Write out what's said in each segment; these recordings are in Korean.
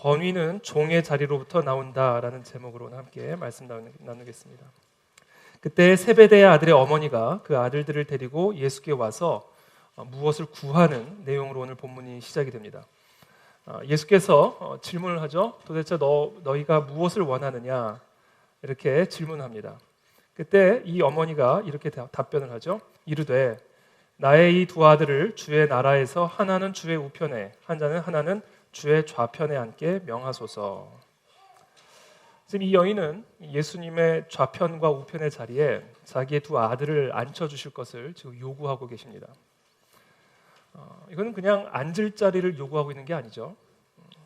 권위는 종의 자리로부터 나온다라는 제목으로 함께 말씀 나누겠습니다. 그때 세베대의 아들의 어머니가 그 아들들을 데리고 예수께 와서 무엇을 구하는 내용으로 오늘 본문이 시작이 됩니다. 예수께서 질문을 하죠. 도대체 너희가 무엇을 원하느냐? 이렇게 질문합니다. 그때 이 어머니가 이렇게 답변을 하죠. 이르되 나의 이 두 아들을 주의 나라에서 하나는 주의 우편에 하나는 주의 좌편에 앉게 명하소서. 지금 이 여인은 예수님의 좌편과 우편의 자리에 자기의 두 아들을 앉혀주실 것을 지금 요구하고 계십니다. 이거는 그냥 앉을 자리를 요구하고 있는 게 아니죠.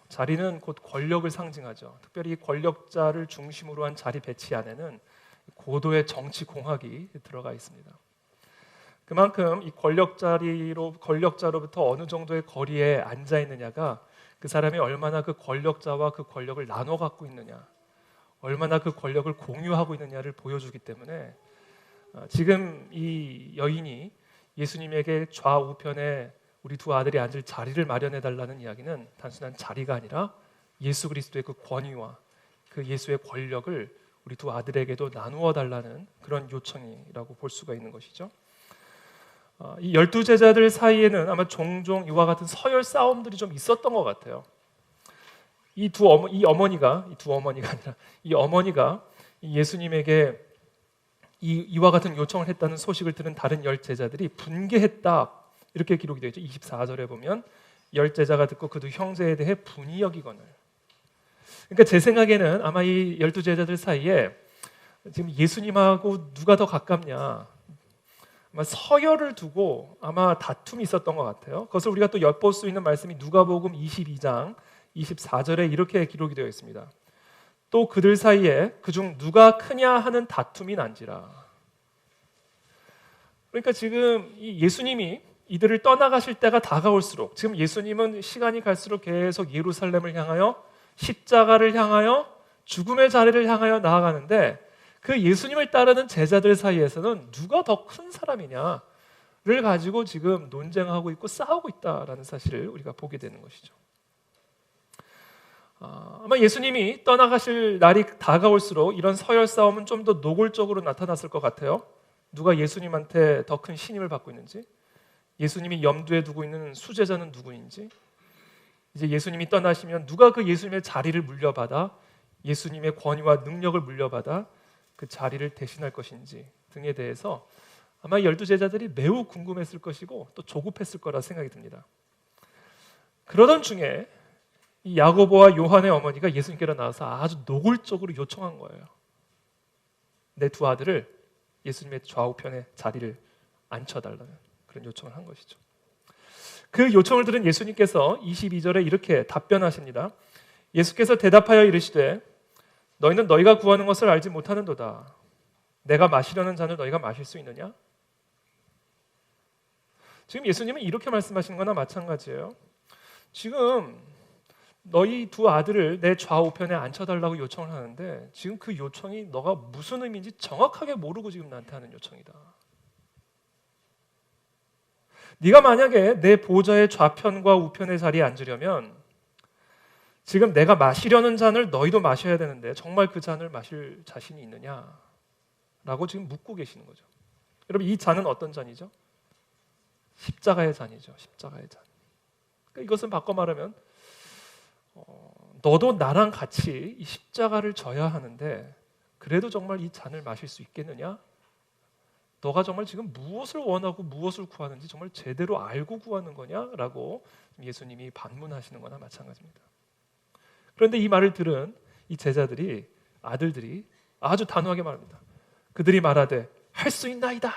자리는 곧 권력을 상징하죠. 특별히 권력자를 중심으로 한 자리 배치 안에는 고도의 정치 공학이 들어가 있습니다. 그만큼 이 권력자로부터 어느 정도의 거리에 앉아 있느냐가 그 사람이 얼마나 그 권력자와 그 권력을 나눠 갖고 있느냐, 얼마나 그 권력을 공유하고 있느냐를 보여주기 때문에 지금 이 여인이 예수님에게 좌우편에 우리 두 아들이 앉을 자리를 마련해 달라는 이야기는 단순한 자리가 아니라 예수 그리스도의 그 권위와 그 예수의 권력을 우리 두 아들에게도 나누어 달라는 그런 요청이라고 볼 수가 있는 것이죠. 이 12제자들 사이에는 아마 종종 이와 같은 서열 싸움들이 좀 있었던 것 같아요. 이 어머니가 아니라 이 어머니가 예수님에게 이와 같은 요청을 했다는 소식을 들은 다른 10제자들이 분개했다. 이렇게 기록이 되어 있죠. 24절에 보면 10제자가 듣고 그두 형제에 대해 분이 여기거늘. 그러니까 제 생각에는 아마 이 12제자들 사이에 지금 예수님하고 누가 더 가깝냐, 아마 서열을 두고 아마 다툼이 있었던 것 같아요. 그것을 우리가 또 엿볼 수 있는 말씀이 누가복음 22장 24절에 이렇게 기록이 되어 있습니다. 또 그들 사이에 그중 누가 크냐 하는 다툼이 난지라. 그러니까 지금 이 예수님이 이들을 떠나가실 때가 다가올수록, 지금 예수님은 시간이 갈수록 계속 예루살렘을 향하여 십자가를 향하여 죽음의 자리를 향하여 나아가는데, 그 예수님을 따르는 제자들 사이에서는 누가 더 큰 사람이냐를 가지고 지금 논쟁하고 있고 싸우고 있다라는 사실을 우리가 보게 되는 것이죠. 아마 예수님이 떠나가실 날이 다가올수록 이런 서열 싸움은 좀 더 노골적으로 나타났을 것 같아요. 누가 예수님한테 더 큰 신임을 받고 있는지, 예수님이 염두에 두고 있는 수제자는 누구인지, 이제 예수님이 떠나시면 누가 그 예수님의 자리를 물려받아 예수님의 권위와 능력을 물려받아 그 자리를 대신할 것인지 등에 대해서 아마 12제자들이 매우 궁금했을 것이고 또 조급했을 거라 생각이 듭니다. 그러던 중에 이 야고보와 요한의 어머니가 예수님께로 나와서 아주 노골적으로 요청한 거예요. 내 두 아들을 예수님의 좌우편에 자리를 앉혀달라는 그런 요청을 한 것이죠. 그 요청을 들은 예수님께서 22절에 이렇게 답변하십니다. 예수께서 대답하여 이르시되 너희는 너희가 구하는 것을 알지 못하는도다. 내가 마시려는 잔을 너희가 마실 수 있느냐? 지금 예수님은 이렇게 말씀하시는 거나 마찬가지예요. 지금 너희 두 아들을 내 좌우편에 앉혀달라고 요청을 하는데 지금 그 요청이 너가 무슨 의미인지 정확하게 모르고 지금 나한테 하는 요청이다. 네가 만약에 내 보좌의 좌편과 우편의 자리에 앉으려면 지금 내가 마시려는 잔을 너희도 마셔야 되는데 정말 그 잔을 마실 자신이 있느냐? 라고 지금 묻고 계시는 거죠. 여러분, 이 잔은 어떤 잔이죠? 십자가의 잔이죠. 십자가의 잔. 그러니까 이것은 바꿔 말하면 너도 나랑 같이 이 십자가를 져야 하는데 그래도 정말 이 잔을 마실 수 있겠느냐? 너가 정말 지금 무엇을 원하고 무엇을 구하는지 정말 제대로 알고 구하는 거냐라고 예수님이 반문하시는 거나 마찬가지입니다. 그런데 이 말을 들은 이 제자들이, 아들들이 아주 단호하게 말합니다. 그들이 말하되 할 수 있나이다.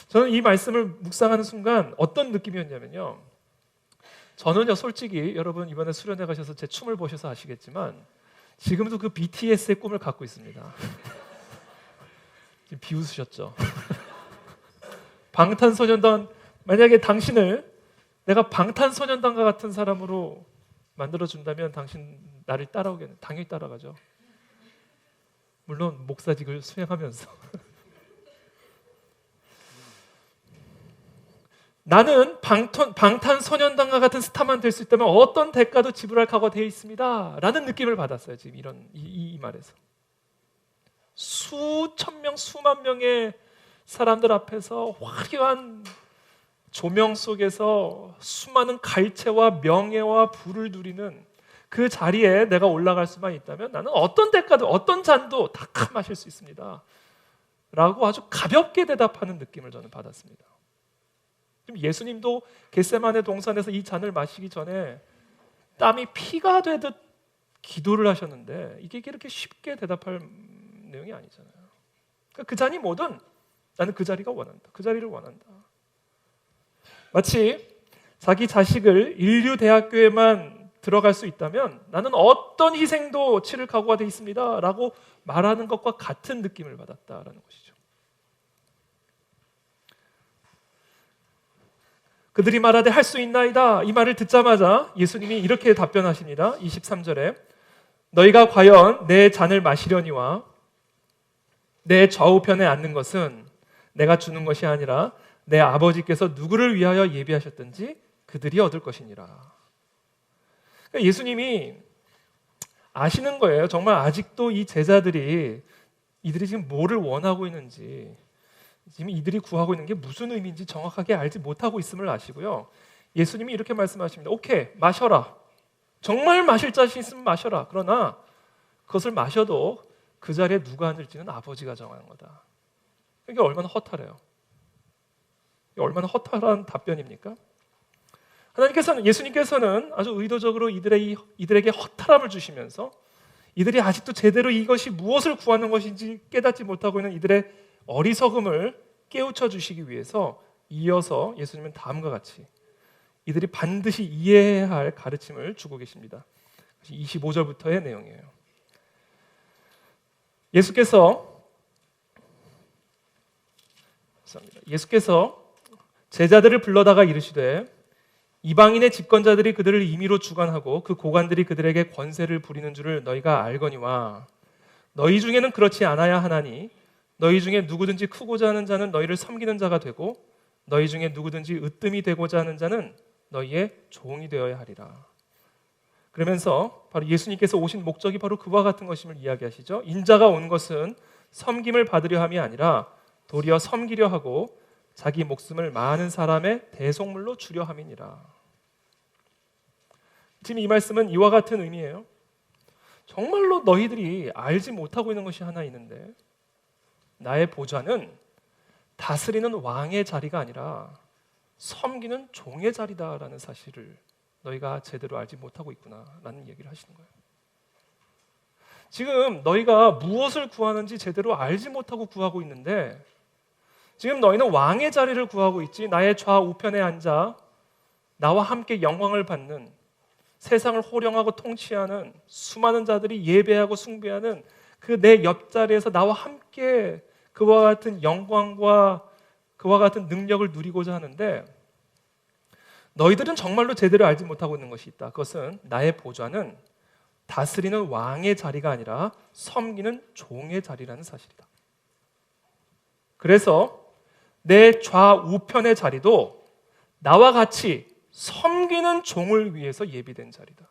저는 이 말씀을 묵상하는 순간 어떤 느낌이었냐면요, 저는요 솔직히 여러분 이번에 수련회 가셔서 제 춤을 보셔서 아시겠지만 지금도 그 BTS의 꿈을 갖고 있습니다. 지금 비웃으셨죠? 방탄소년단, 만약에 당신을 내가 방탄소년단과 같은 사람으로 만들어준다면 당신 나를 따라오겠네. 당연히 따라가죠. 물론 목사직을 수행하면서. 나는 방탄소년단과 같은 스타만 될 수 있다면 어떤 대가도 지불할 각오가 되어 있습니다 라는 느낌을 받았어요. 지금 이 말에서 수천 명 수만 명의 사람들 앞에서 화려한 조명 속에서 수많은 갈채와 명예와 부를 누리는 그 자리에 내가 올라갈 수만 있다면 나는 어떤 대가도 어떤 잔도 다 마실 수 있습니다 라고 아주 가볍게 대답하는 느낌을 저는 받았습니다. 지금 예수님도 겟세마네 동산에서 이 잔을 마시기 전에 땀이 피가 되듯 기도를 하셨는데 이게 이렇게 쉽게 대답할 내용이 아니잖아요. 그러니까 그 잔이 뭐든 나는 그 자리가 원한다. 그 자리를 원한다. 마치 자기 자식을 인류대학교에만 들어갈 수 있다면 나는 어떤 희생도 치를 각오가 되어 있습니다 라고 말하는 것과 같은 느낌을 받았다라는 것이죠. 그들이 말하되 할 수 있나이다. 이 말을 듣자마자 예수님이 이렇게 답변하십니다. 23절에 너희가 과연 내 잔을 마시려니와 내 좌우편에 앉는 것은 내가 주는 것이 아니라 내 아버지께서 누구를 위하여 예비하셨든지 그들이 얻을 것이니라. 그러니까 예수님이 아시는 거예요. 정말 아직도 이 제자들이 이들이 지금 뭐를 원하고 있는지, 지금 이들이 구하고 있는 게 무슨 의미인지 정확하게 알지 못하고 있음을 아시고요. 예수님이 이렇게 말씀하십니다. 오케이, 마셔라. 정말 마실 자신 있으면 마셔라. 그러나 그것을 마셔도 그 자리에 누가 앉을지는 아버지가 정하는 거다. 이게 얼마나 허탈해요. 이게 얼마나 허탈한 답변입니까? 예수님께서는 아주 의도적으로 이들에게 허탈함을 주시면서 이들이 아직도 제대로 이것이 무엇을 구하는 것인지 깨닫지 못하고 있는 이들의 어리석음을 깨우쳐 주시기 위해서 이어서 예수님은 다음과 같이 이들이 반드시 이해해야 할 가르침을 주고 계십니다. 25절부터의 내용이에요. 예수께서 제자들을 불러다가 이르시되 이방인의 집권자들이 그들을 임의로 주관하고 그 고관들이 그들에게 권세를 부리는 줄을 너희가 알거니와 너희 중에는 그렇지 않아야 하나니 너희 중에 누구든지 크고자 하는 자는 너희를 섬기는 자가 되고 너희 중에 누구든지 으뜸이 되고자 하는 자는 너희의 종이 되어야 하리라. 그러면서 바로 예수님께서 오신 목적이 바로 그와 같은 것임을 이야기하시죠. 인자가 온 것은 섬김을 받으려 함이 아니라 도리어 섬기려 하고 자기 목숨을 많은 사람의 대속물로 주려 함이니라. 지금 이 말씀은 이와 같은 의미예요. 정말로 너희들이 알지 못하고 있는 것이 하나 있는데 나의 보좌는 다스리는 왕의 자리가 아니라 섬기는 종의 자리다라는 사실을 너희가 제대로 알지 못하고 있구나라는 얘기를 하시는 거예요. 지금 너희가 무엇을 구하는지 제대로 알지 못하고 구하고 있는데 지금 너희는 왕의 자리를 구하고 있지 나의 좌우편에 앉아 나와 함께 영광을 받는 세상을 호령하고 통치하는 수많은 자들이 예배하고 숭배하는 그 내 옆자리에서 나와 함께 그와 같은 영광과 그와 같은 능력을 누리고자 하는데 너희들은 정말로 제대로 알지 못하고 있는 것이 있다. 그것은 나의 보좌는 다스리는 왕의 자리가 아니라 섬기는 종의 자리라는 사실이다. 그래서 내 좌우편의 자리도 나와 같이 섬기는 종을 위해서 예비된 자리다.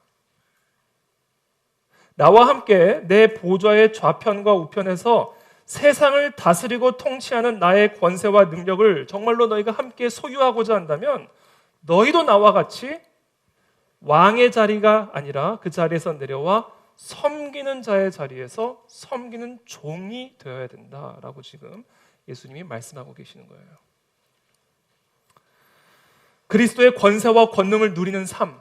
나와 함께 내 보좌의 좌편과 우편에서 세상을 다스리고 통치하는 나의 권세와 능력을 정말로 너희가 함께 소유하고자 한다면 너희도 나와 같이 왕의 자리가 아니라 그 자리에서 내려와 섬기는 자의 자리에서 섬기는 종이 되어야 된다라고 지금 예수님이 말씀하고 계시는 거예요. 그리스도의 권세와 권능을 누리는 삶,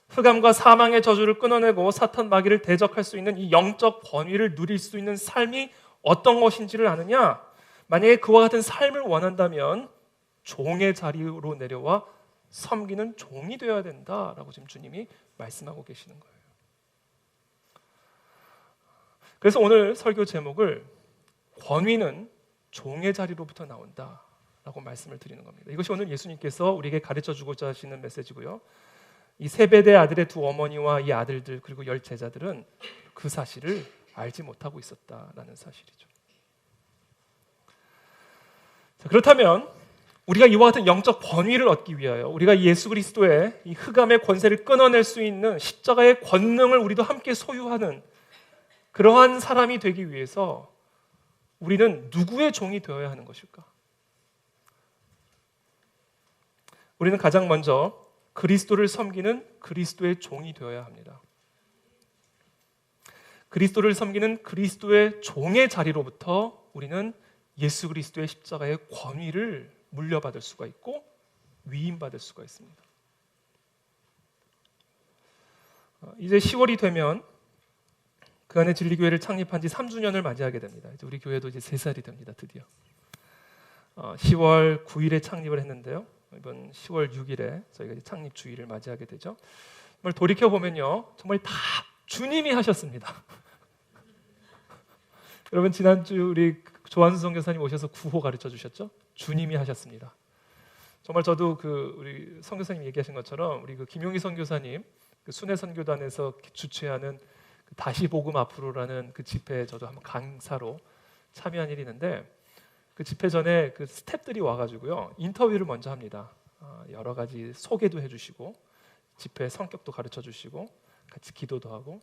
흑암과 사망의 저주를 끊어내고 사탄 마귀를 대적할 수 있는 이 영적 권위를 누릴 수 있는 삶이 어떤 것인지를 아느냐? 만약에 그와 같은 삶을 원한다면 종의 자리로 내려와 섬기는 종이 되어야 된다라고 지금 주님이 말씀하고 계시는 거예요. 그래서 오늘 설교 제목을 권위는 종의 자리로부터 나온다라고 말씀을 드리는 겁니다. 이것이 오늘 예수님께서 우리에게 가르쳐 주고자 하시는 메시지고요. 이 세베대 아들의 두 어머니와 이 아들들 그리고 10 제자들은 그 사실을 알지 못하고 있었다라는 사실이죠. 자, 그렇다면 우리가 이와 같은 영적 권위를 얻기 위하여 우리가 예수 그리스도의 이 흑암의 권세를 끊어낼 수 있는 십자가의 권능을 우리도 함께 소유하는 그러한 사람이 되기 위해서 우리는 누구의 종이 되어야 하는 것일까? 우리는 가장 먼저 그리스도를 섬기는 그리스도의 종이 되어야 합니다. 그리스도를 섬기는 그리스도의 종의 자리로부터 우리는 예수 그리스도의 십자가의 권위를 물려받을 수가 있고 위임받을 수가 있습니다. 이제 10월이 되면 그 안에 진리교회를 창립한 지 3주년을 맞이하게 됩니다. 이제 우리 교회도 이제 3살이 됩니다. 드디어 10월 9일에 창립을 했는데요. 이번 10월 6일에 저희가 이제 창립 주일을 맞이하게 되죠. 정말 돌이켜 보면요, 정말 다 주님이 하셨습니다. 여러분 지난주 우리 조한수 선교사님 오셔서 구호 가르쳐 주셨죠? 주님이 하셨습니다. 정말 저도 우리 선교사님 얘기하신 것처럼 우리 김용희 선교사님 순회 선교단에서 주최하는 다시 복음 앞으로라는 그 집회에 저도 한번 강사로 참여한 일이 있는데 그 집회 전에 그 스태프들이 와가지고요 인터뷰를 먼저 합니다. 여러 가지 소개도 해주시고 집회 성격도 가르쳐 주시고 같이 기도도 하고.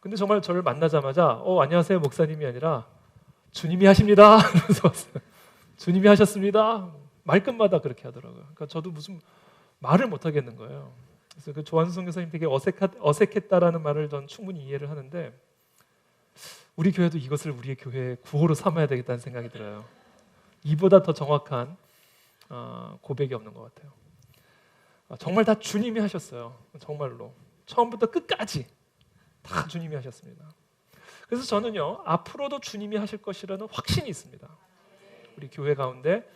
근데 정말 저를 만나자마자 안녕하세요 목사님이 아니라 주님이 하십니다. 그래서 왔어요. 주님이 하셨습니다. 말끝마다 그렇게 하더라고요. 그러니까 저도 무슨 말을 못 하겠는 거예요. 그래서 그 조한수 선교사님 되게 어색했다라는 말을 전 충분히 이해를 하는데 우리 교회도 이것을 우리의 교회의 구호로 삼아야 되겠다는 생각이 들어요. 이보다 더 정확한 고백이 없는 것 같아요. 정말 다 주님이 하셨어요. 정말로 처음부터 끝까지 다 주님이 하셨습니다. 그래서 저는요 앞으로도 주님이 하실 것이라는 확신이 있습니다. 우리 교회 가운데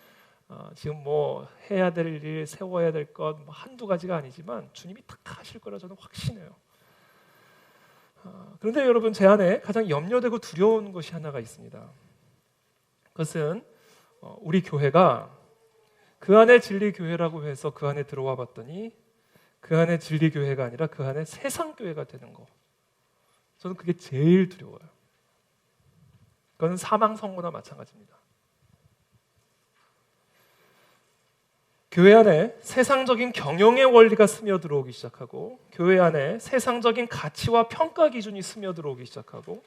지금 뭐 해야 될 일, 세워야 될 것 한두 가지가 아니지만 주님이 다 하실 거라 저는 확신해요. 그런데 여러분 제 안에 가장 염려되고 두려운 것이 하나가 있습니다. 그것은 우리 교회가 그 안에 진리교회라고 해서 그 안에 들어와 봤더니 그 안에 진리교회가 아니라 그 안에 세상교회가 되는 거. 저는 그게 제일 두려워요. 그건 사망선고나 마찬가지입니다. 교회 안에 세상적인 경영의 원리가 스며들어오기 시작하고 교회 안에 세상적인 가치와 평가 기준이 스며들어오기 시작하고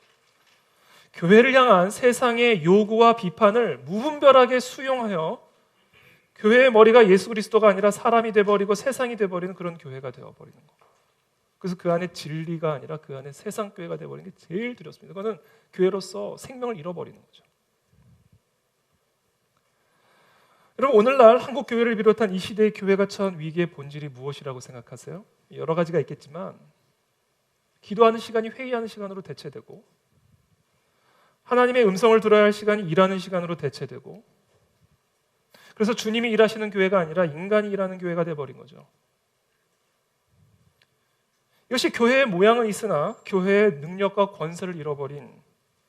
교회를 향한 세상의 요구와 비판을 무분별하게 수용하여 교회의 머리가 예수 그리스도가 아니라 사람이 돼버리고 세상이 돼버리는 그런 교회가 되어버리는 거. 그래서 그 안에 진리가 아니라 그 안에 세상 교회가 돼버리는 게 제일 두렵습니다. 그거는 교회로서 생명을 잃어버리는 거죠. 여러분 오늘날 한국 교회를 비롯한 이 시대의 교회가 처한 위기의 본질이 무엇이라고 생각하세요? 여러 가지가 있겠지만 기도하는 시간이 회의하는 시간으로 대체되고 하나님의 음성을 들어야 할 시간이 일하는 시간으로 대체되고 그래서 주님이 일하시는 교회가 아니라 인간이 일하는 교회가 돼버린 거죠. 이것이 교회의 모양은 있으나 교회의 능력과 권세를 잃어버린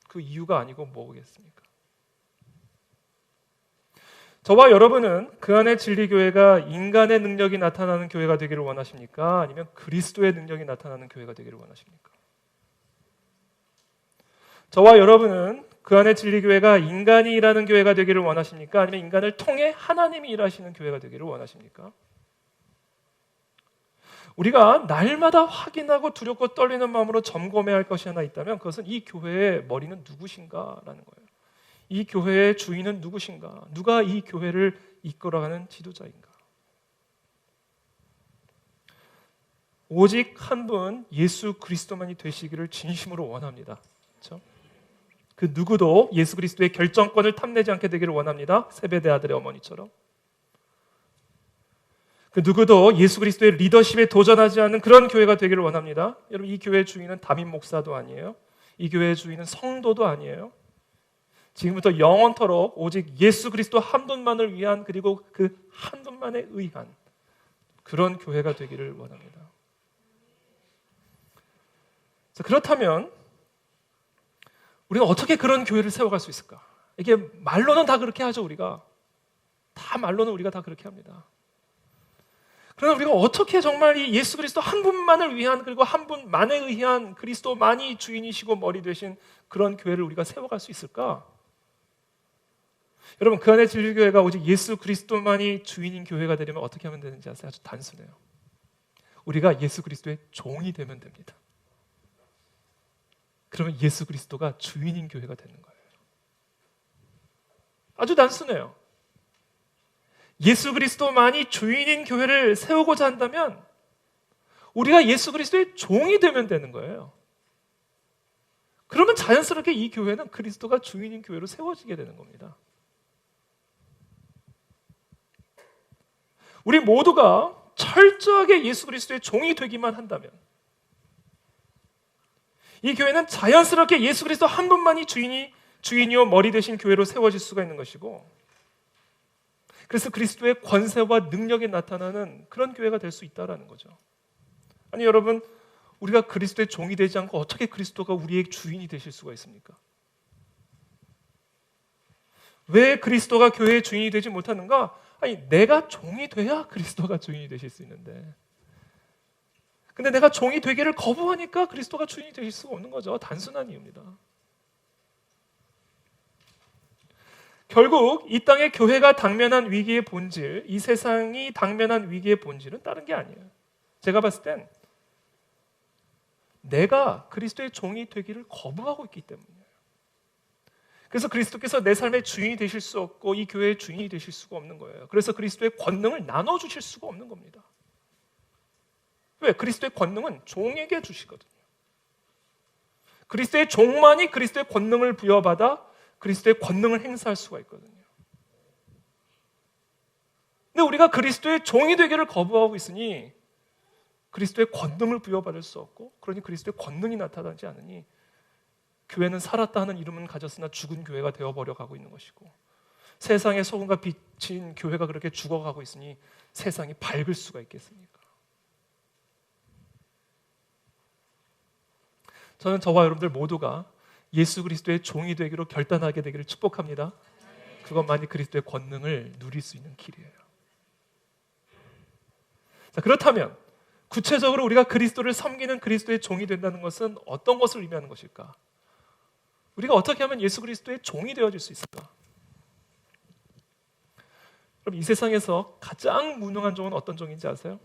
그 이유가 아니고 뭐겠습니까? 저와 여러분은 그 안에 진리교회가 인간의 능력이 나타나는 교회가 되기를 원하십니까? 아니면 그리스도의 능력이 나타나는 교회가 되기를 원하십니까? 저와 여러분은 그 안에 진리교회가 인간이 일하는 교회가 되기를 원하십니까? 아니면 인간을 통해 하나님이 일하시는 교회가 되기를 원하십니까? 우리가 날마다 확인하고 두렵고 떨리는 마음으로 점검해야 할 것이 하나 있다면 그것은 이 교회의 머리는 누구신가라는 거예요. 이 교회의 주인은 누구신가? 누가 이 교회를 이끌어가는 지도자인가? 오직 한 분 예수 그리스도만이 되시기를 진심으로 원합니다. 그렇죠? 그 누구도 예수 그리스도의 결정권을 탐내지 않게 되기를 원합니다. 세베대 아들의 어머니처럼. 그 누구도 예수 그리스도의 리더십에 도전하지 않는 그런 교회가 되기를 원합니다. 여러분 이 교회의 주인은 담임 목사도 아니에요. 이 교회의 주인은 성도도 아니에요. 지금부터 영원토록 오직 예수 그리스도 한 분만을 위한 그리고 그 한 분만에 의한 그런 교회가 되기를 원합니다. 그렇다면 우리가 어떻게 그런 교회를 세워갈 수 있을까? 이게 말로는 다 그렇게 하죠. 우리가 다 그렇게 합니다. 그러나 우리가 어떻게 정말 이 예수 그리스도 한 분만을 위한 그리고 한 분만에 의한 그리스도만이 주인이시고 머리 되신 그런 교회를 우리가 세워갈 수 있을까? 여러분, 그 안에 진리교회가 오직 예수 그리스도만이 주인인 교회가 되려면 어떻게 하면 되는지 아세요? 아주 단순해요. 우리가 예수 그리스도의 종이 되면 됩니다. 그러면 예수 그리스도가 주인인 교회가 되는 거예요. 아주 단순해요. 예수 그리스도만이 주인인 교회를 세우고자 한다면 우리가 예수 그리스도의 종이 되면 되는 거예요. 그러면 자연스럽게 이 교회는 그리스도가 주인인 교회로 세워지게 되는 겁니다. 우리 모두가 철저하게 예수 그리스도의 종이 되기만 한다면 이 교회는 자연스럽게 예수 그리스도 한 분만이 주인이요 머리 되신 교회로 세워질 수가 있는 것이고, 그래서 그리스도의 권세와 능력이 나타나는 그런 교회가 될 수 있다는 거죠. 아니 여러분, 우리가 그리스도의 종이 되지 않고 어떻게 그리스도가 우리의 주인이 되실 수가 있습니까? 왜 그리스도가 교회의 주인이 되지 못하는가? 아니, 내가 종이 돼야 그리스도가 주인이 되실 수 있는데, 근데 내가 종이 되기를 거부하니까 그리스도가 주인이 되실 수가 없는 거죠. 단순한 이유입니다. 결국 이 땅의 교회가 당면한 위기의 본질, 이 세상이 당면한 위기의 본질은 다른 게 아니에요. 제가 봤을 땐 내가 그리스도의 종이 되기를 거부하고 있기 때문이에요. 그래서 그리스도께서 내 삶의 주인이 되실 수 없고 이 교회의 주인이 되실 수가 없는 거예요. 그래서 그리스도의 권능을 나눠주실 수가 없는 겁니다. 왜? 그리스도의 권능은 종에게 주시거든요. 그리스도의 종만이 그리스도의 권능을 부여받아 그리스도의 권능을 행사할 수가 있거든요. 근데 우리가 그리스도의 종이 되기를 거부하고 있으니 그리스도의 권능을 부여받을 수 없고, 그러니 그리스도의 권능이 나타나지 않으니 교회는 살았다 하는 이름은 가졌으나 죽은 교회가 되어버려 가고 있는 것이고, 세상의 소금과 빛인 교회가 그렇게 죽어가고 있으니 세상이 밝을 수가 있겠습니까? 저는 저와 여러분들 모두가 예수 그리스도의 종이 되기로 결단하게 되기를 축복합니다. 그것만이 그리스도의 권능을 누릴 수 있는 길이에요. 자, 그렇다면 구체적으로 우리가 그리스도를 섬기는 그리스도의 종이 된다는 것은 어떤 것을 의미하는 것일까? 우리가 어떻게 하면 예수 그리스도의 종이 되어질 수 있을까? 그럼 이 세상에서 가장 무능한 종은 어떤 종인지 아세요?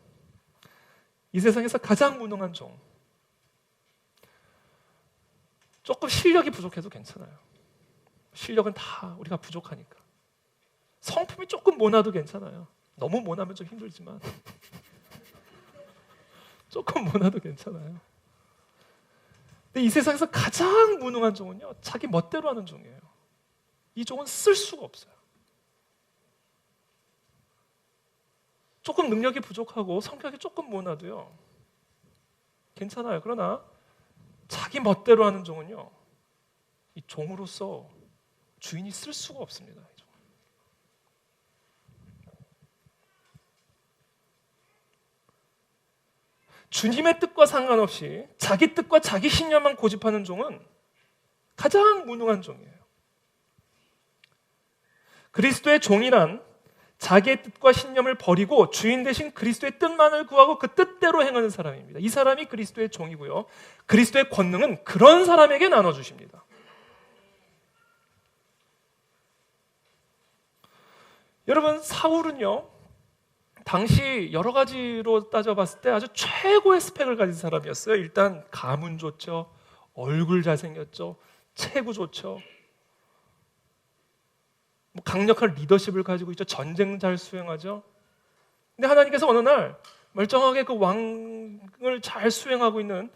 이 세상에서 가장 무능한 종, 조금 실력이 부족해도 괜찮아요. 실력은 다 우리가 부족하니까. 성품이 조금 모나도 괜찮아요. 너무 모나면 좀 힘들지만 조금 모나도 괜찮아요. 근데 이 세상에서 가장 무능한 종은요, 자기 멋대로 하는 종이에요. 이 종은 쓸 수가 없어요. 조금 능력이 부족하고 성격이 조금 모나도요 괜찮아요. 그러나 자기 멋대로 하는 종은요, 이 종으로서 주인이 쓸 수가 없습니다. 주님의 뜻과 상관없이 자기 뜻과 자기 신념만 고집하는 종은 가장 무능한 종이에요. 그리스도의 종이란 자기의 뜻과 신념을 버리고 주인 대신 그리스도의 뜻만을 구하고 그 뜻대로 행하는 사람입니다. 이 사람이 그리스도의 종이고요, 그리스도의 권능은 그런 사람에게 나눠주십니다. 여러분, 사울은요 당시 여러 가지로 따져봤을 때 아주 최고의 스펙을 가진 사람이었어요. 일단 가문 좋죠, 얼굴 잘생겼죠, 체구 좋죠, 강력한 리더십을 가지고 있죠, 전쟁 잘 수행하죠. 근데 하나님께서 어느 날 멀쩡하게 그 왕을 잘 수행하고 있는,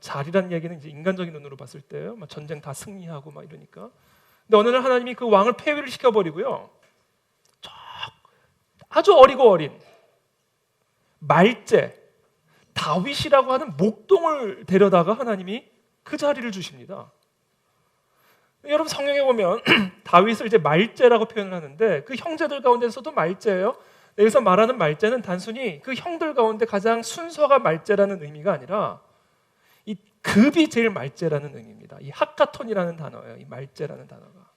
잘이란 얘기는 이제 인간적인 눈으로 봤을 때요, 전쟁 다 승리하고 막 이러니까. 근데 어느 날 하나님이 그 왕을 폐위를 시켜버리고요, 아주 어리고 어린 말제 다윗이라고 하는 목동을 데려다가 하나님이 그 자리를 주십니다. 여러분, 성경에 보면 다윗을 이제 말제라고 표현을 하는데 그 형제들 가운데서도 말제예요. 여기서 말하는 말제는 단순히 그 형들 가운데 가장 순서가 말제라는 의미가 아니라 이 급이 제일 말제라는 의미입니다. 이 하카톤이라는 단어예요. 이 말제라는 단어가.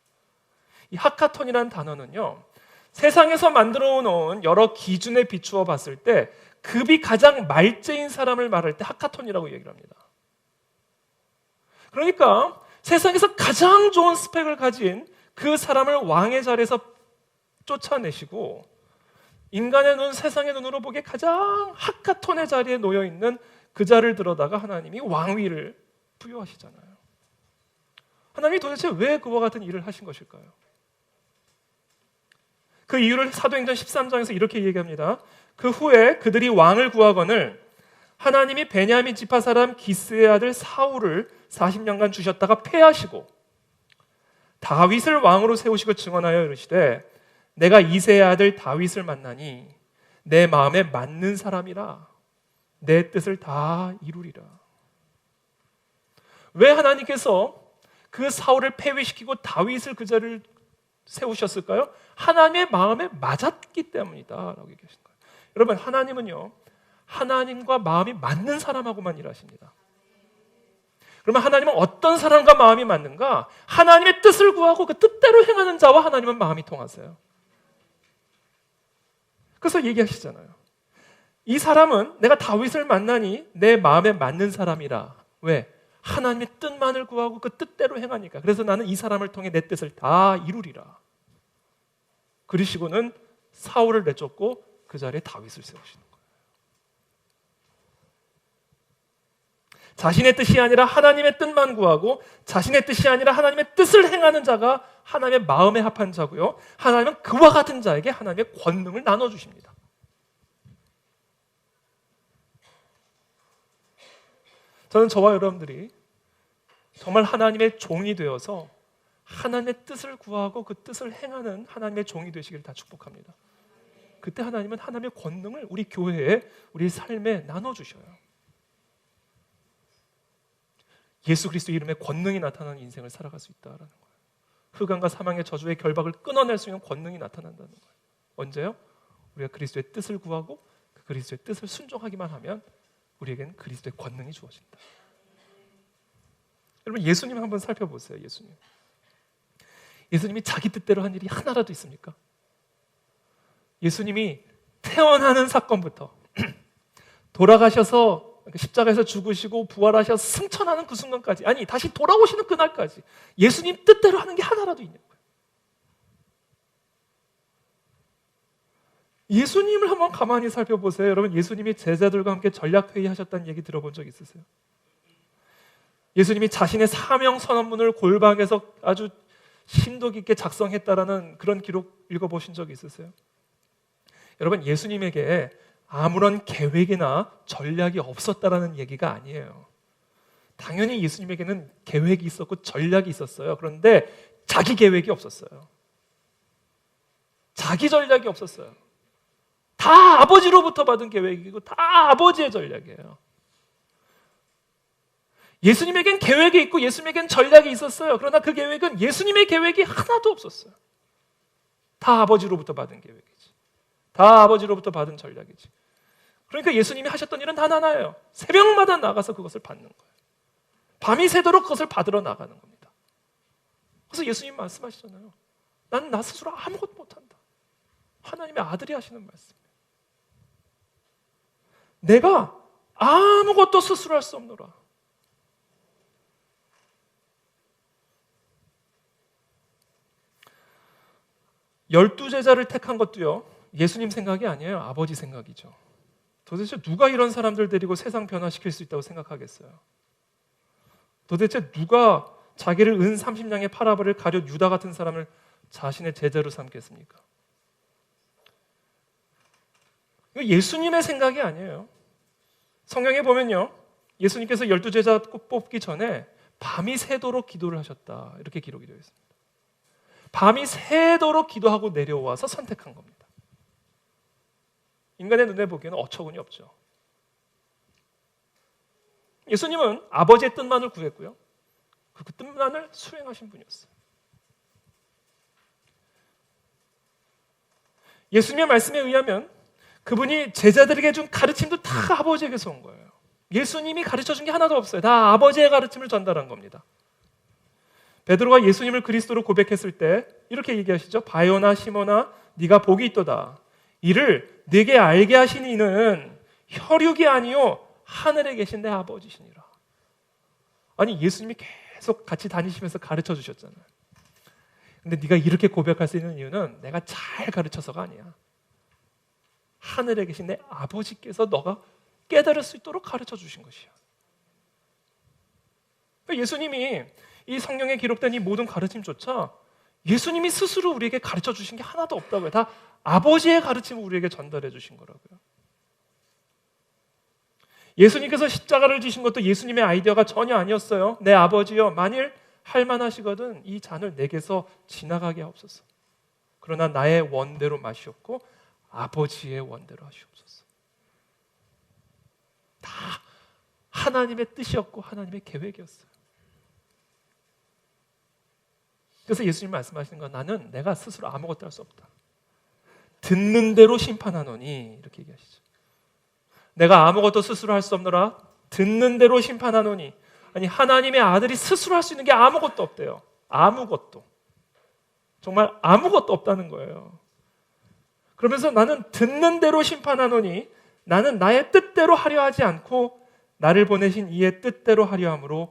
이 하카톤이라는 단어는요, 세상에서 만들어 놓은 여러 기준에 비추어 봤을 때 급이 가장 말제인 사람을 말할 때 하카톤이라고 얘기를 합니다. 그러니까 세상에서 가장 좋은 스펙을 가진 그 사람을 왕의 자리에서 쫓아내시고 인간의 눈, 세상의 눈으로 보기에 가장 하카톤의 자리에 놓여 있는 그 자를 들어다가 하나님이 왕위를 부여하시잖아요. 하나님이 도대체 왜 그와 같은 일을 하신 것일까요? 그 이유를 사도행전 13장에서 이렇게 얘기합니다. 그 후에 그들이 왕을 구하거늘 하나님이 베냐민 지파 사람 기스의 아들 사울을 40년간 주셨다가 패하시고 다윗을 왕으로 세우시고 증언하여 이르시되 내가 이새의 아들 다윗을 만나니 내 마음에 맞는 사람이라 내 뜻을 다 이루리라. 왜 하나님께서 그 사울을 폐위시키고 다윗을 그 자리를 세우셨을까요? 하나님의 마음에 맞았기 때문이다 라고 얘기하시는 거예요. 여러분, 하나님은요 하나님과 마음이 맞는 사람하고만 일하십니다. 그러면 하나님은 어떤 사람과 마음이 맞는가? 하나님의 뜻을 구하고 그 뜻대로 행하는 자와 하나님은 마음이 통하세요. 그래서 얘기하시잖아요. 이 사람은 내가 다윗을 만나니 내 마음에 맞는 사람이라. 왜? 하나님의 뜻만을 구하고 그 뜻대로 행하니까. 그래서 나는 이 사람을 통해 내 뜻을 다 이루리라. 그러시고는 사울을 내쫓고 그 자리에 다윗을 세우시는 거예요. 자신의 뜻이 아니라 하나님의 뜻만 구하고 자신의 뜻이 아니라 하나님의 뜻을 행하는 자가 하나님의 마음에 합한 자고요. 하나님은 그와 같은 자에게 하나님의 권능을 나눠주십니다. 저는 저와 여러분들이 정말 하나님의 종이 되어서 하나님의 뜻을 구하고 그 뜻을 행하는 하나님의 종이 되시기를 다 축복합니다. 그때 하나님은 하나님의 권능을 우리 교회에, 우리 삶에 나눠주셔요. 예수 그리스도 이름의 권능이 나타나는 인생을 살아갈 수 있다라는 거예요. 흑암과 사망의 저주의 결박을 끊어낼 수 있는 권능이 나타난다는 거예요. 언제요? 우리가 그리스도의 뜻을 구하고 그 그리스도의 뜻을 순종하기만 하면 우리에겐 그리스도의 권능이 주어진다. 여러분, 예수님 한번 살펴보세요. 예수님이 자기 뜻대로 한 일이 하나라도 있습니까? 예수님이 태어나는 사건부터 돌아가셔서 십자가에서 죽으시고 부활하셔서 승천하는 그 순간까지, 아니 다시 돌아오시는 그날까지 예수님 뜻대로 하는 게 하나라도 있냐고요. 예수님을 한번 가만히 살펴보세요. 여러분, 예수님이 제자들과 함께 전략회의 하셨다는 얘기 들어본 적 있으세요? 예수님이 자신의 사명 선언문을 골방에서 아주 심도 깊게 작성했다라는 그런 기록 읽어보신 적 있으세요? 여러분, 예수님에게 아무런 계획이나 전략이 없었다라는 얘기가 아니에요. 당연히 예수님에게는 계획이 있었고 전략이 있었어요. 그런데 자기 계획이 없었어요. 자기 전략이 없었어요. 다 아버지로부터 받은 계획이고 다 아버지의 전략이에요. 예수님에겐 계획이 있고 예수님에겐 전략이 있었어요. 그러나 그 계획은 예수님의 계획이 하나도 없었어요. 다 아버지로부터 받은 계획이지. 다 아버지로부터 받은 전략이지. 그러니까 예수님이 하셨던 일은 단 하나예요. 새벽마다 나가서 그것을 받는 거예요. 밤이 새도록 그것을 받으러 나가는 겁니다. 그래서 예수님 말씀하시잖아요. 나는 나 스스로 아무것도 못한다. 하나님의 아들이 하시는 말씀이에요. 내가 아무것도 스스로 할 수 없노라. 열두 제자를 택한 것도요, 예수님 생각이 아니에요. 아버지 생각이죠. 도대체 누가 이런 사람들 데리고 세상 변화시킬 수 있다고 생각하겠어요? 도대체 누가 자기를 은 30냥에 팔아버릴 가룟 유다 같은 사람을 자신의 제자로 삼겠습니까? 이거 예수님의 생각이 아니에요. 성경에 보면요, 예수님께서 12제자 뽑기 전에 밤이 새도록 기도를 하셨다, 이렇게 기록이 되어 있습니다. 밤이 새도록 기도하고 내려와서 선택한 겁니다. 인간의 눈에 보기에는 어처구니 없죠. 예수님은 아버지의 뜻만을 구했고요, 그 뜻만을 수행하신 분이었어요. 예수님의 말씀에 의하면 그분이 제자들에게 준 가르침도 다 아버지에게서 온 거예요. 예수님이 가르쳐준 게 하나도 없어요. 다 아버지의 가르침을 전달한 겁니다. 베드로가 예수님을 그리스도로 고백했을 때 이렇게 얘기하시죠. 바요나 시몬아, 네가 복이 있도다. 이를 네게 알게 하신 이는 혈육이 아니요 하늘에 계신 내 아버지시니라. 아니, 예수님이 계속 같이 다니시면서 가르쳐 주셨잖아요. 근데 네가 이렇게 고백할 수 있는 이유는 내가 잘 가르쳐서가 아니야. 하늘에 계신 내 아버지께서 너가 깨달을 수 있도록 가르쳐 주신 것이야. 예수님이 이 성경에 기록된 이 모든 가르침조차 예수님이 스스로 우리에게 가르쳐 주신 게 하나도 없다고요. 다 아버지의 가르침을 우리에게 전달해 주신 거라고요. 예수님께서 십자가를 지신 것도 예수님의 아이디어가 전혀 아니었어요. 내 아버지여, 만일 할만하시거든 이 잔을 내게서 지나가게 하옵소서. 그러나 나의 원대로 마시옵고 아버지의 원대로 하시옵소서. 다 하나님의 뜻이었고 하나님의 계획이었어요. 그래서 예수님 말씀하시는 건 나는 내가 스스로 아무것도 할 수 없다. 듣는 대로 심판하노니 이렇게 얘기하시죠. 내가 아무것도 스스로 할 수 없노라. 듣는 대로 심판하노니. 아니 하나님의 아들이 스스로 할 수 있는 게 아무것도 없대요. 아무것도. 정말 아무것도 없다는 거예요. 그러면서 나는 듣는 대로 심판하노니 나는 나의 뜻대로 하려 하지 않고 나를 보내신 이의 뜻대로 하려 함으로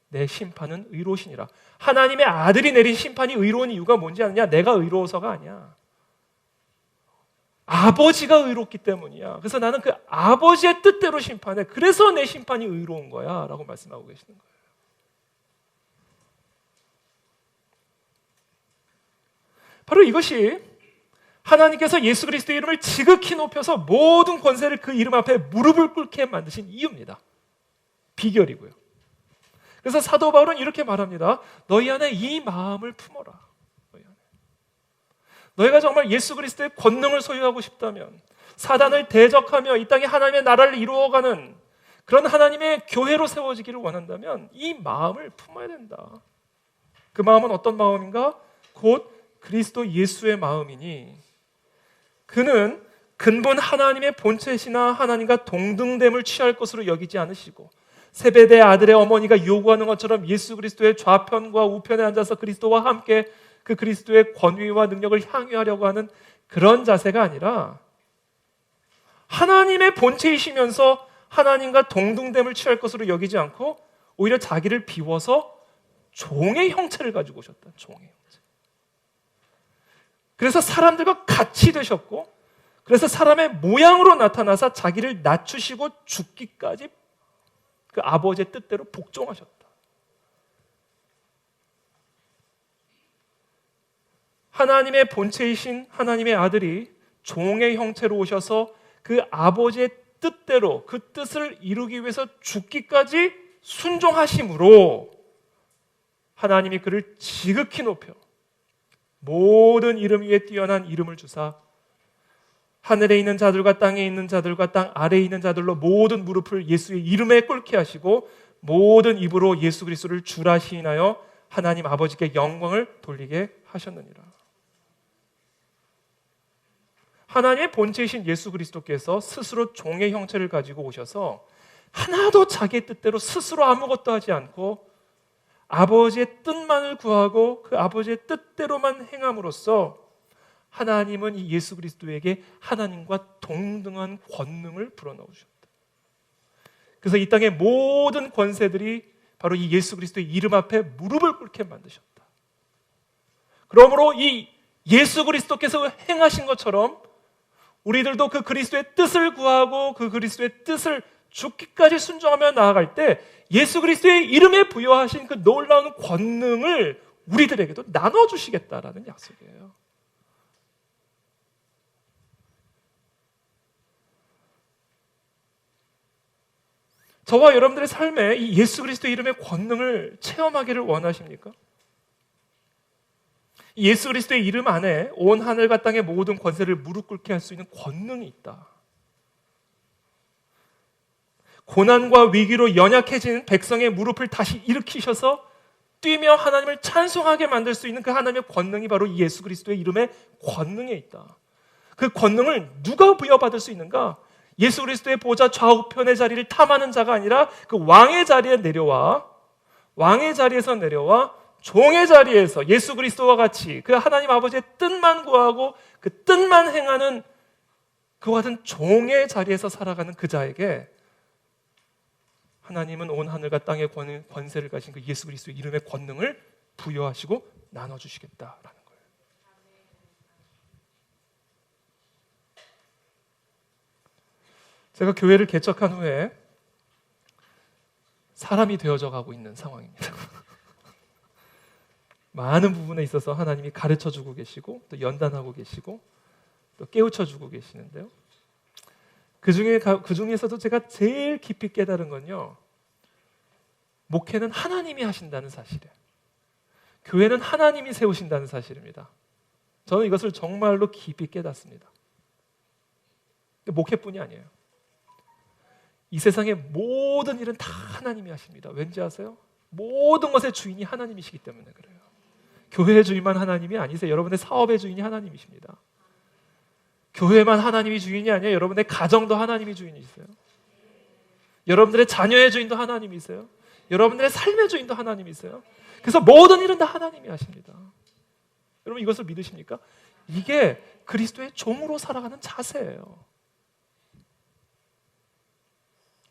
내 심판은 의로우시니라. 하나님의 아들이 내린 심판이 의로운 이유가 뭔지 아느냐? 내가 의로워서가 아니야. 아버지가 의롭기 때문이야. 그래서 나는 그 아버지의 뜻대로 심판해. 그래서 내 심판이 의로운 거야 라고 말씀하고 계시는 거예요. 바로 이것이 하나님께서 예수 그리스도의 이름을 지극히 높여서 모든 권세를 그 이름 앞에 무릎을 꿇게 만드신 이유입니다. 비결이고요. 그래서 사도 바울은 이렇게 말합니다. 너희 안에 이 마음을 품어라. 너희가 정말 예수 그리스도의 권능을 소유하고 싶다면, 사단을 대적하며 이 땅에 하나님의 나라를 이루어가는 그런 하나님의 교회로 세워지기를 원한다면 이 마음을 품어야 된다. 그 마음은 어떤 마음인가? 곧 그리스도 예수의 마음이니 그는 근본 하나님의 본체시나 하나님과 동등됨을 취할 것으로 여기지 않으시고 세베대 아들의 어머니가 요구하는 것처럼 예수 그리스도의 좌편과 우편에 앉아서 그리스도와 함께 그 그리스도의 권위와 능력을 향유하려고 하는 그런 자세가 아니라 하나님의 본체이시면서 하나님과 동등됨을 취할 것으로 여기지 않고 오히려 자기를 비워서 종의 형체를 가지고 오셨다. 종의 형체. 그래서 사람들과 같이 되셨고 그래서 사람의 모양으로 나타나서 자기를 낮추시고 죽기까지 그 아버지의 뜻대로 복종하셨다. 하나님의 본체이신 하나님의 아들이 종의 형체로 오셔서 그 아버지의 뜻대로 그 뜻을 이루기 위해서 죽기까지 순종하심으로 하나님이 그를 지극히 높여 모든 이름 위에 뛰어난 이름을 주사 하늘에 있는 자들과 땅에 있는 자들과 땅 아래에 있는 자들로 모든 무릎을 예수의 이름에 꿇게 하시고 모든 입으로 예수 그리스도를 주라 시인하여 하나님 아버지께 영광을 돌리게 하셨느니라. 하나님의 본체이신 예수 그리스도께서 스스로 종의 형체를 가지고 오셔서 하나도 자기의 뜻대로 스스로 아무것도 하지 않고 아버지의 뜻만을 구하고 그 아버지의 뜻대로만 행함으로써 하나님은 이 예수 그리스도에게 하나님과 동등한 권능을 불어넣으셨다. 그래서 이 땅의 모든 권세들이 바로 이 예수 그리스도의 이름 앞에 무릎을 꿇게 만드셨다. 그러므로 이 예수 그리스도께서 행하신 것처럼 우리들도 그 그리스도의 뜻을 구하고 그 그리스도의 뜻을 죽기까지 순종하며 나아갈 때 예수 그리스도의 이름에 부여하신 그 놀라운 권능을 우리들에게도 나눠주시겠다라는 약속이에요. 저와 여러분들의 삶에 이 예수 그리스도의 이름의 권능을 체험하기를 원하십니까? 예수 그리스도의 이름 안에 온 하늘과 땅의 모든 권세를 무릎 꿇게 할 수 있는 권능이 있다. 고난과 위기로 연약해진 백성의 무릎을 다시 일으키셔서 뛰며 하나님을 찬송하게 만들 수 있는 그 하나님의 권능이 바로 이 예수 그리스도의 이름의 권능에 있다. 그 권능을 누가 부여받을 수 있는가? 예수 그리스도의 보좌 좌우편의 자리를 탐하는 자가 아니라 그 왕의 자리에 내려와 왕의 자리에서 내려와 종의 자리에서 예수 그리스도와 같이 그 하나님 아버지의 뜻만 구하고 그 뜻만 행하는 그와 같은 종의 자리에서 살아가는 그 자에게 하나님은 온 하늘과 땅의 권세를 가진 그 예수 그리스도의 이름의 권능을 부여하시고 나눠주시겠다라는 거예요. 제가 교회를 개척한 후에 사람이 되어져 가고 있는 상황입니다. 많은 부분에 있어서 하나님이 가르쳐주고 계시고 또 연단하고 계시고 또 깨우쳐주고 계시는데요. 그 중에서도 제가 제일 깊이 깨달은 건요, 목회는 하나님이 하신다는 사실이에요. 교회는 하나님이 세우신다는 사실입니다. 저는 이것을 정말로 깊이 깨닫습니다. 목회뿐이 아니에요. 이 세상의 모든 일은 다 하나님이 하십니다. 왠지 아세요? 모든 것의 주인이 하나님이시기 때문에 그래요. 교회의 주인만 하나님이 아니세요. 여러분의 사업의 주인이 하나님이십니다. 교회만 하나님이 주인이 아니에요. 여러분의 가정도 하나님이 주인이세요. 여러분들의 자녀의 주인도 하나님이세요. 여러분들의 삶의 주인도 하나님이세요. 그래서 모든 일은 다 하나님이 하십니다. 여러분 이것을 믿으십니까? 이게 그리스도의 종으로 살아가는 자세예요.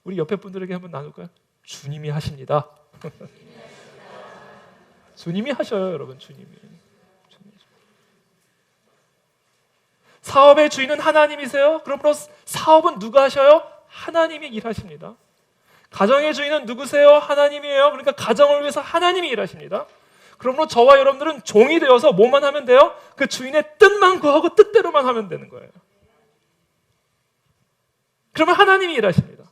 우리 옆에 분들에게 한번 나눌까요? 주님이 하십니다. 주님이 하셔요, 여러분. 주님이. 사업의 주인은 하나님이세요. 그러므로 사업은 누가 하셔요? 하나님이 일하십니다. 가정의 주인은 누구세요? 하나님이에요. 그러니까 가정을 위해서 하나님이 일하십니다. 그러므로 저와 여러분들은 종이 되어서 뭐만 하면 돼요? 그 주인의 뜻만 구하고 뜻대로만 하면 되는 거예요. 그러면 하나님이 일하십니다.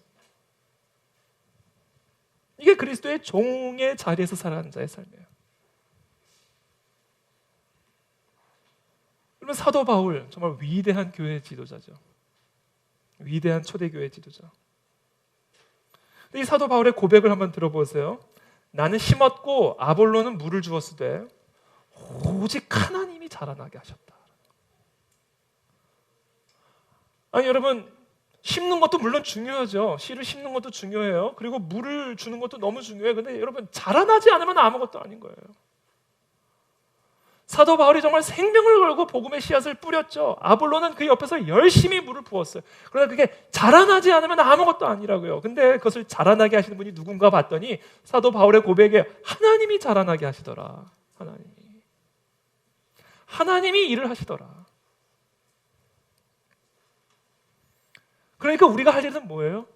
이게 그리스도의 종의 자리에서 살아가는 자의 삶이에요. 그러면 사도 바울, 정말 위대한 교회 지도자죠. 위대한 초대교회 지도자. 이 사도 바울의 고백을 한번 들어보세요. 나는 심었고 아볼로는 물을 주었으되 오직 하나님이 자라나게 하셨다. 아니 여러분, 심는 것도 물론 중요하죠. 씨를 심는 것도 중요해요. 그리고 물을 주는 것도 너무 중요해요. 근데 여러분, 자라나지 않으면 아무것도 아닌 거예요. 사도 바울이 정말 생명을 걸고 복음의 씨앗을 뿌렸죠. 아볼로는 그 옆에서 열심히 물을 부었어요. 그러나 그게 자라나지 않으면 아무것도 아니라고요. 근데 그것을 자라나게 하시는 분이 누군가 봤더니 사도 바울의 고백에 하나님이 자라나게 하시더라. 하나님이 일을 하시더라. 그러니까 우리가 할 일은 뭐예요?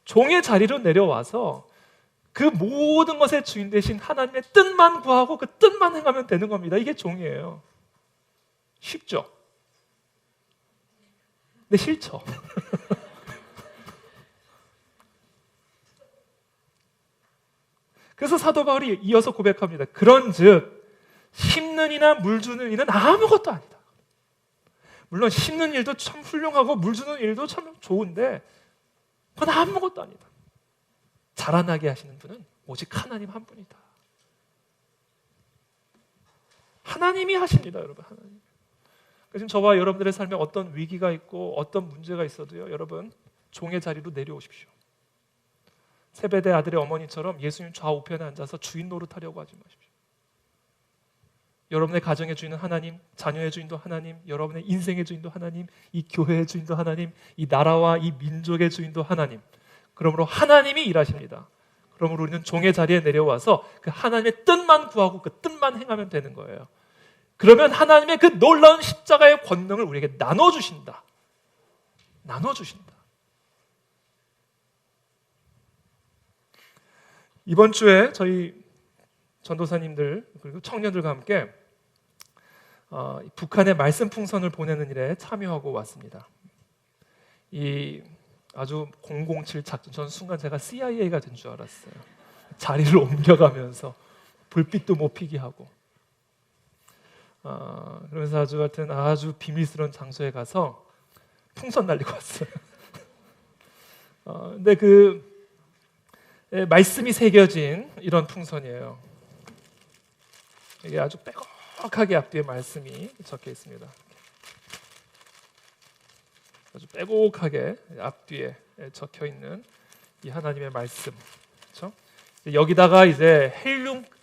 종의 자리로 내려와서 그 모든 것의 주인 되신 하나님의 뜻만 구하고 그 뜻만 행하면 되는 겁니다. 이게 종이에요. 쉽죠? 근데 싫죠? 그래서 사도 바울이 이어서 고백합니다. 그런즉 심는 이나 물 주는 일은 아무것도 아니다. 물론 심는 일도 참 훌륭하고 물 주는 일도 참 좋은데 그건 아무것도 아니다. 자라나게 하시는 분은 오직 하나님 한 분이다. 하나님이 하십니다, 여러분. 하나님. 지금 저와 여러분들의 삶에 어떤 위기가 있고 어떤 문제가 있어도요, 여러분 종의 자리로 내려오십시오. 세베대 아들의 어머니처럼 예수님 좌우편에 앉아서 주인 노릇하려고 하지 마십시오. 여러분의 가정의 주인은 하나님, 자녀의 주인도 하나님, 여러분의 인생의 주인도 하나님, 이 교회의 주인도 하나님, 이 나라와 이 민족의 주인도 하나님. 그러므로 하나님이 일하십니다. 그러므로 우리는 종의 자리에 내려와서 그 하나님의 뜻만 구하고 그 뜻만 행하면 되는 거예요. 그러면 하나님의 그 놀라운 십자가의 권능을 우리에게 나눠주신다. 나눠주신다. 이번 주에 저희 전도사님들 그리고 청년들과 함께 북한에 말씀 풍선을 보내는 일에 참여하고 왔습니다. 이 아주 007 작전, 저는 순간 제가 CIA가 된 줄 알았어요. 자리를 옮겨가면서 불빛도 못 피게 하고 그러면서 아주 비밀스러운 장소에 가서 풍선 날리고 왔어요. 근데 말씀이 새겨진 이런 풍선이에요. 이게 아주 빼곡하게 앞뒤에 말씀이 적혀 있습니다. 아주 빼곡하게 앞뒤에 적혀 있는 이 하나님의 말씀, 그렇죠? 여기다가 이제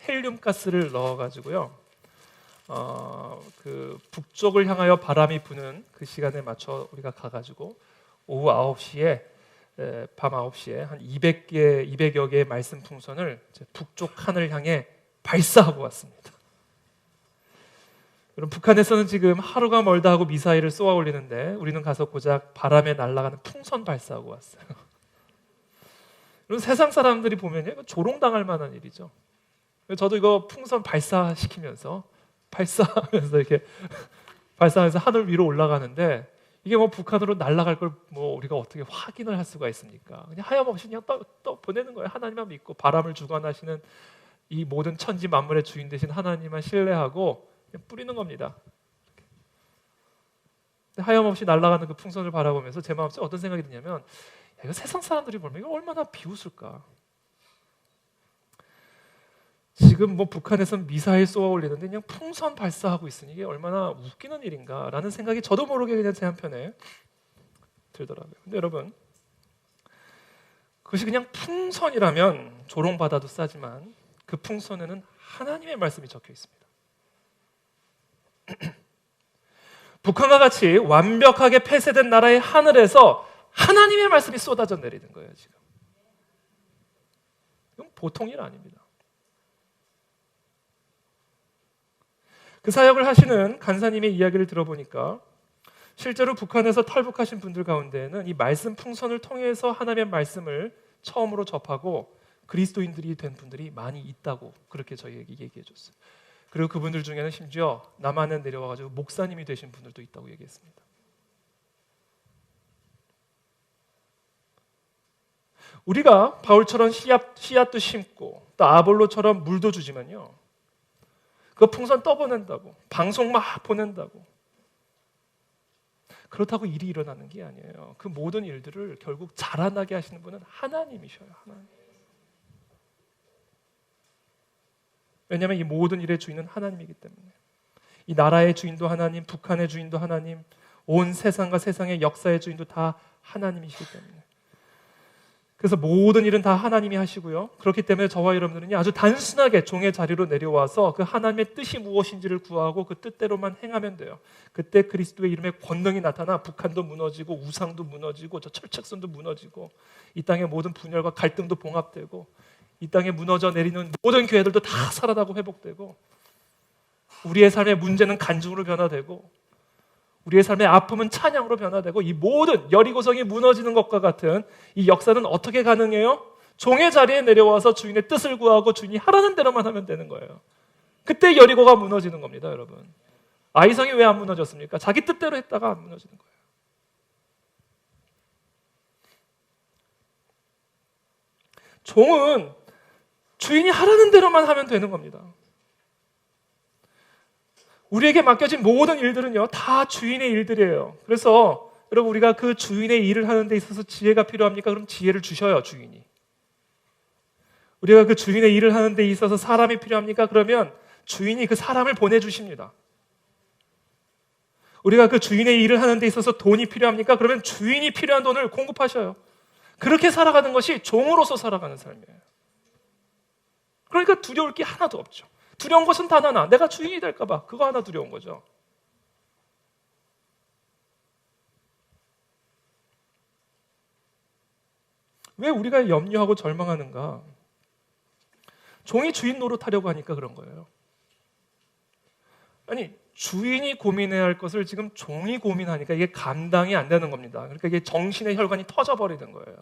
헬륨 가스를 넣어가지고요. 그 북쪽을 향하여 바람이 부는 그 시간에 맞춰 우리가 가가지고 오후 9시에 밤 9시에 한 200여 개의 말씀 풍선을 북쪽 하늘 향해 발사하고 왔습니다. 여러분, 북한에서는 지금 하루가 멀다 하고 미사일을 쏘아 올리는데 우리는 가서 고작 바람에 날아가는 풍선 발사하고 왔어요. 세상 사람들이 보면요, 이거 조롱당할 만한 일이죠. 저도 이거 풍선 발사시키면서 발사하면서 이렇게 발사하면서 하늘 위로 올라가는데 이게 뭐 북한으로 날아갈 걸 뭐 우리가 어떻게 확인을 할 수가 있습니까? 그냥 하염없이 그냥 또 보내는 거예요. 하나님만 믿고 바람을 주관하시는 이 모든 천지 만물의 주인 되신 하나님만 신뢰하고 그냥 뿌리는 겁니다. 하염없이 날아가는 그 풍선을 바라보면서 제 마음속에 어떤 생각이 드냐면, 야, 이거 세상 사람들이 보면 이거 얼마나 비웃을까. 지금 뭐 북한에서는 미사일 쏘아 올리는데 그냥 풍선 발사하고 있으니 이게 얼마나 웃기는 일인가라는 생각이 저도 모르게 그냥 제 한편에 들더라고요. 근데 여러분, 그것이 그냥 풍선이라면 조롱받아도 싸지만 그 풍선에는 하나님의 말씀이 적혀 있습니다. 북한과 같이 완벽하게 폐쇄된 나라의 하늘에서 하나님의 말씀이 쏟아져 내리는 거예요. 지금 이건 보통 일 아닙니다. 그 사역을 하시는 간사님의 이야기를 들어보니까 실제로 북한에서 탈북하신 분들 가운데에는 이 말씀 풍선을 통해서 하나님의 말씀을 처음으로 접하고 그리스도인들이 된 분들이 많이 있다고 그렇게 저희에게 얘기해 줬어요. 그리고 그분들 중에는 심지어 남한에 내려와가지고 목사님이 되신 분들도 있다고 얘기했습니다. 우리가 바울처럼 씨앗도 심고 또 아볼로처럼 물도 주지만요, 그 풍선 떠보낸다고 방송 막 보낸다고 그렇다고 일이 일어나는 게 아니에요. 그 모든 일들을 결국 자라나게 하시는 분은 하나님이셔요. 하나님. 왜냐하면 이 모든 일의 주인은 하나님이기 때문에. 이 나라의 주인도 하나님, 북한의 주인도 하나님, 온 세상과 세상의 역사의 주인도 다 하나님이시기 때문에. 그래서 모든 일은 다 하나님이 하시고요. 그렇기 때문에 저와 여러분들은 아주 단순하게 종의 자리로 내려와서 그 하나님의 뜻이 무엇인지를 구하고 그 뜻대로만 행하면 돼요. 그때 그리스도의 이름의 권능이 나타나 북한도 무너지고 우상도 무너지고 저 철책선도 무너지고 이 땅의 모든 분열과 갈등도 봉합되고 이 땅에 무너져 내리는 모든 교회들도 다 살아나고 회복되고 우리의 삶의 문제는 간증으로 변화되고 우리의 삶의 아픔은 찬양으로 변화되고 이 모든 여리고성이 무너지는 것과 같은 이 역사는 어떻게 가능해요? 종의 자리에 내려와서 주인의 뜻을 구하고 주인이 하라는 대로만 하면 되는 거예요. 그때 여리고가 무너지는 겁니다, 여러분. 아이성이 왜 안 무너졌습니까? 자기 뜻대로 했다가 안 무너지는 거예요. 종은 주인이 하라는 대로만 하면 되는 겁니다. 우리에게 맡겨진 모든 일들은요, 다 주인의 일들이에요. 그래서 여러분, 우리가 그 주인의 일을 하는 데 있어서 지혜가 필요합니까? 그럼 지혜를 주셔요, 주인이. 우리가 그 주인의 일을 하는 데 있어서 사람이 필요합니까? 그러면 주인이 그 사람을 보내주십니다. 우리가 그 주인의 일을 하는 데 있어서 돈이 필요합니까? 그러면 주인이 필요한 돈을 공급하셔요. 그렇게 살아가는 것이 종으로서 살아가는 삶이에요. 그러니까 두려울 게 하나도 없죠. 두려운 것은 단 하나, 내가 주인이 될까 봐. 그거 하나 두려운 거죠. 왜 우리가 염려하고 절망하는가? 종이 주인 노릇하려고 하니까 그런 거예요. 아니, 주인이 고민해야 할 것을 지금 종이 고민하니까 이게 감당이 안 되는 겁니다. 그러니까 이게 정신의 혈관이 터져버리는 거예요.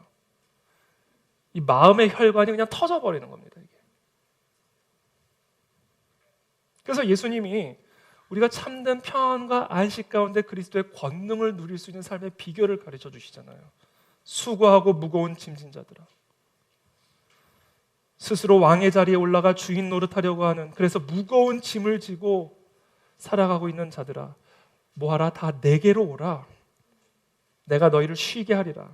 이 마음의 혈관이 그냥 터져버리는 겁니다. 이게. 그래서 예수님이 우리가 참된 평안과 안식 가운데 그리스도의 권능을 누릴 수 있는 삶의 비결을 가르쳐 주시잖아요. 수고하고 무거운 짐진 자들아, 스스로 왕의 자리에 올라가 주인 노릇하려고 하는, 그래서 무거운 짐을 지고 살아가고 있는 자들아, 뭐하라? 다 내게로 오라. 내가 너희를 쉬게 하리라.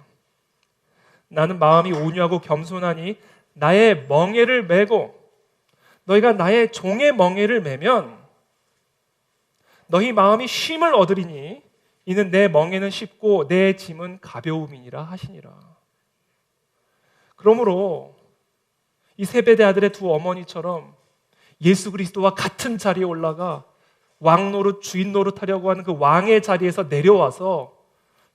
나는 마음이 온유하고 겸손하니 나의 멍에를 메고, 너희가 나의 종의 멍에를 메면 너희 마음이 쉼을 얻으리니 이는 내 멍에는 쉽고 내 짐은 가벼움이니라 하시니라. 그러므로 이 세베대 아들의 두 어머니처럼 예수 그리스도와 같은 자리에 올라가 왕 노릇, 주인 노릇 하려고 하는 그 왕의 자리에서 내려와서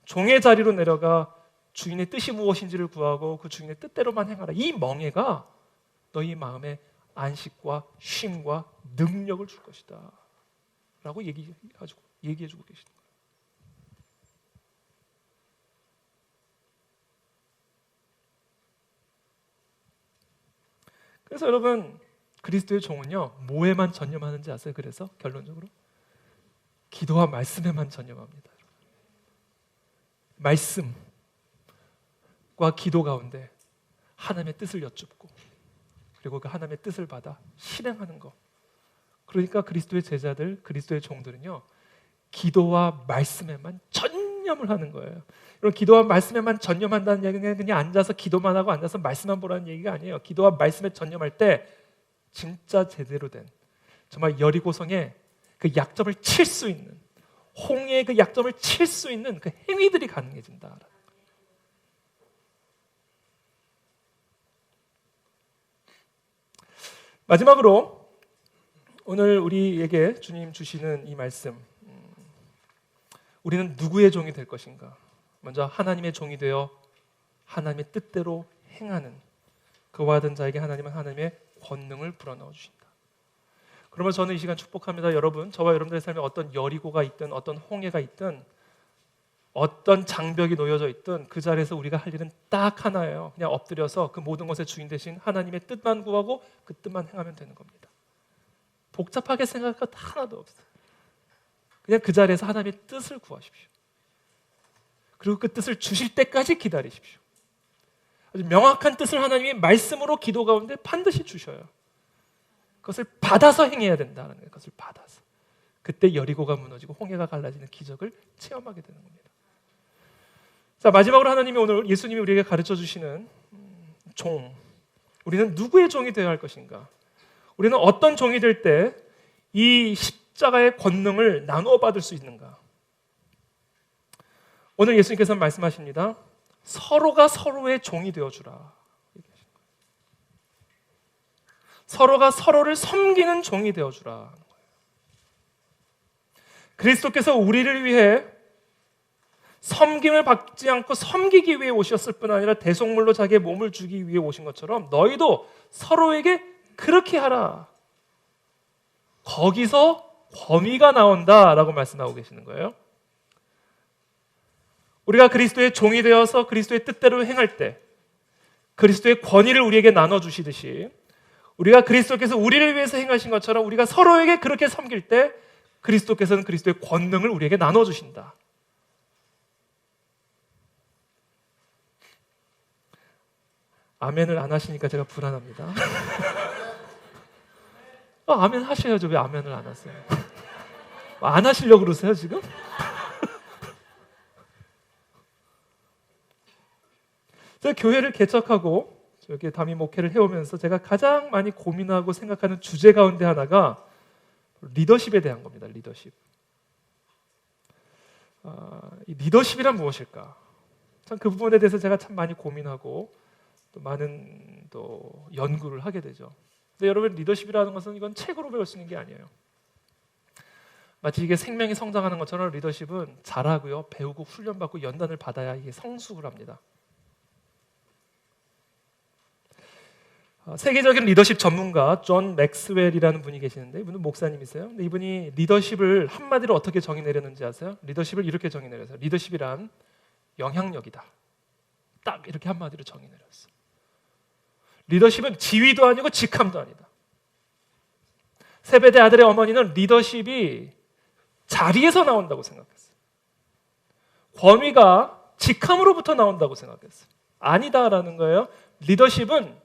종의 자리로 내려가 주인의 뜻이 무엇인지를 구하고 그 주인의 뜻대로만 행하라. 이 멍에가 너희 마음에 안식과 쉼과 능력을 줄 것이다. 라고 얘기해주고 계시는 거예요. 그래서 여러분, 그리스도의 종은요, 뭐에만 전념하는지 아세요? 그래서 결론적으로 기도와 말씀에만 전념합니다. 말씀과 기도 가운데 하나님의 뜻을 여쭙고, 그리고 그 하나님의 뜻을 받아 실행하는 것. 그러니까 그리스도의 제자들, 그리스도의 종들은요, 기도와 말씀에만 전념을 하는 거예요. 여러분, 기도와 말씀에만 전념한다는 얘기는 그냥 앉아서 기도만 하고 앉아서 말씀만 보라는 얘기가 아니에요. 기도와 말씀에 전념할 때 진짜 제대로 된, 정말 여리고성의 그 약점을 칠 수 있는, 홍해의 그 약점을 칠 수 있는 그 행위들이 가능해진다. 마지막으로 오늘 우리에게 주님 주시는 이 말씀, 우리는 누구의 종이 될 것인가? 먼저 하나님의 종이 되어 하나님의 뜻대로 행하는 그와 같은 자에게 하나님은 하나님의 권능을 불어넣어 주신다. 그러면 저는 이 시간 축복합니다. 여러분, 저와 여러분들의 삶에 어떤 여리고가 있든 어떤 홍해가 있든 어떤 장벽이 놓여져 있든 그 자리에서 우리가 할 일은 딱 하나예요. 그냥 엎드려서 그 모든 것의 주인 되신 하나님의 뜻만 구하고 그 뜻만 행하면 되는 겁니다. 복잡하게 생각할 것 하나도 없어요. 그냥 그 자리에서 하나님의 뜻을 구하십시오. 그리고 그 뜻을 주실 때까지 기다리십시오. 아주 명확한 뜻을 하나님이 말씀으로 기도 가운데 반드시 주셔요. 그것을 받아서 행해야 된다는 거예요. 그것을 받아서. 그때 여리고가 무너지고 홍해가 갈라지는 기적을 체험하게 되는 겁니다. 자, 마지막으로 하나님이 오늘 예수님이 우리에게 가르쳐 주시는 종. 우리는 누구의 종이 되어야 할 것인가? 우리는 어떤 종이 될 때 이 십자가의 권능을 나누어 받을 수 있는가? 오늘 예수님께서 말씀하십니다. 서로가 서로의 종이 되어주라. 서로가 서로를 섬기는 종이 되어주라. 그리스도께서 우리를 위해 섬김을 받지 않고 섬기기 위해 오셨을 뿐 아니라 대속물로 자기의 몸을 주기 위해 오신 것처럼 너희도 서로에게 그렇게 하라. 거기서 권위가 나온다라고 말씀하고 계시는 거예요. 우리가 그리스도의 종이 되어서 그리스도의 뜻대로 행할 때 그리스도의 권위를 우리에게 나눠주시듯이 우리가 그리스도께서 우리를 위해서 행하신 것처럼 우리가 서로에게 그렇게 섬길 때 그리스도께서는 그리스도의 권능을 우리에게 나눠주신다. 아멘을 안 하시니까 제가 불안합니다. 아멘 하셔야죠. 왜 아멘을 안 하세요? 안 하시려고 그러세요 지금? 제가 교회를 개척하고 저기 담임 목회를 해오면서 제가 가장 많이 고민하고 생각하는 주제 가운데 하나가 리더십에 대한 겁니다. 리더십. 이 리더십이란 무엇일까? 참 그 부분에 대해서 제가 참 많이 고민하고 또 많은 또 연구를 하게 되죠. 근데 여러분, 리더십이라는 것은 이건 책으로 배울 수 있는 게 아니에요. 마치 이게 생명이 성장하는 것처럼 리더십은 잘하고요, 배우고 훈련받고 연단을 받아야 이게 성숙을 합니다. 세계적인 리더십 전문가 존 맥스웰이라는 분이 계시는데 이분은 목사님이세요. 근데 이분이 리더십을 한마디로 어떻게 정의 내렸는지 아세요? 리더십을 이렇게 정의 내렸어요. 리더십이란 영향력이다. 딱 이렇게 한마디로 정의 내렸어요. 리더십은 지위도 아니고 직함도 아니다. 세베대 아들의 어머니는 리더십이 자리에서 나온다고 생각했어요. 권위가 직함으로부터 나온다고 생각했어요. 아니다라는 거예요. 리더십은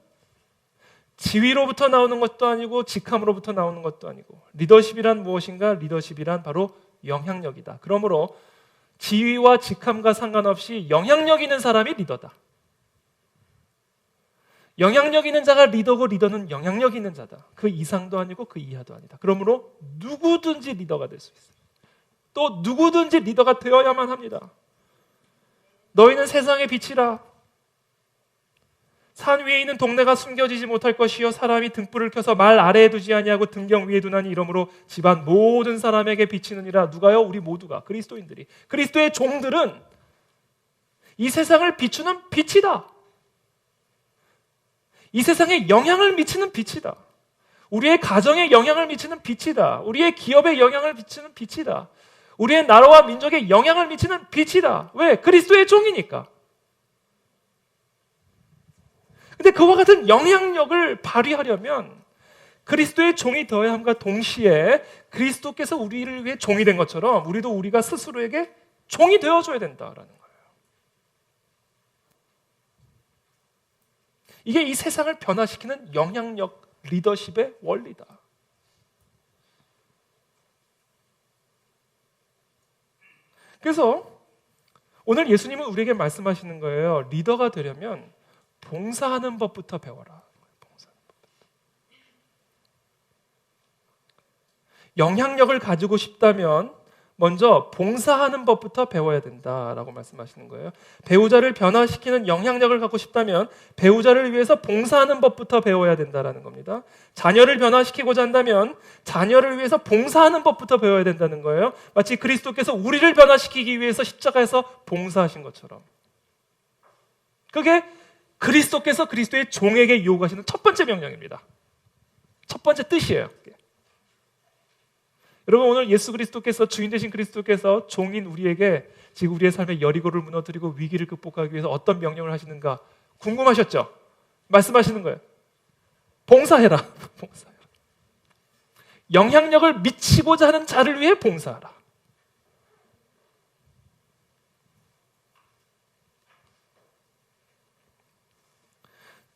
지위로부터 나오는 것도 아니고 직함으로부터 나오는 것도 아니고 리더십이란 무엇인가? 리더십이란 바로 영향력이다. 그러므로 지위와 직함과 상관없이 영향력 있는 사람이 리더다. 영향력 있는 자가 리더고 리더는 영향력 있는 자다. 그 이상도 아니고 그 이하도 아니다. 그러므로 누구든지 리더가 될 수 있어요. 또 누구든지 리더가 되어야만 합니다. 너희는 세상의 빛이라. 산 위에 있는 동네가 숨겨지지 못할 것이요 사람이 등불을 켜서 말 아래에 두지 아니하고 등경 위에 두나니 이러므로 집안 모든 사람에게 비치느니라. 누가요? 우리 모두가, 그리스도인들이, 그리스도의 종들은 이 세상을 비추는 빛이다. 이 세상에 영향을 미치는 빛이다. 우리의 가정에 영향을 미치는 빛이다. 우리의 기업에 영향을 미치는 빛이다. 우리의 나라와 민족에 영향을 미치는 빛이다. 왜? 그리스도의 종이니까. 근데 그와 같은 영향력을 발휘하려면 그리스도의 종이 되어야 함과 동시에 그리스도께서 우리를 위해 종이 된 것처럼 우리도 우리가 스스로에게 종이 되어줘야 된다라는 거예요. 이게 이 세상을 변화시키는 영향력, 리더십의 원리다. 그래서 오늘 예수님은 우리에게 말씀하시는 거예요. 리더가 되려면 봉사하는 법부터 배워라. 영향력을 가지고 싶다면 먼저 봉사하는 법부터 배워야 된다라고 말씀하시는 거예요. 배우자를 변화시키는 영향력을 갖고 싶다면 배우자를 위해서 봉사하는 법부터 배워야 된다라는 겁니다. 자녀를 변화시키고자 한다면 자녀를 위해서 봉사하는 법부터 배워야 된다는 거예요. 마치 그리스도께서 우리를 변화시키기 위해서 십자가에서 봉사하신 것처럼. 그게 그리스도께서 그리스도의 종에게 요구하시는 첫 번째 명령입니다. 첫 번째 뜻이에요. 여러분, 오늘 예수 그리스도께서, 주인 되신 그리스도께서 종인 우리에게 지금 우리의 삶의 여리고를 무너뜨리고 위기를 극복하기 위해서 어떤 명령을 하시는가 궁금하셨죠? 말씀하시는 거예요. 봉사해라. 봉사해라. 영향력을 미치고자 하는 자를 위해 봉사하라.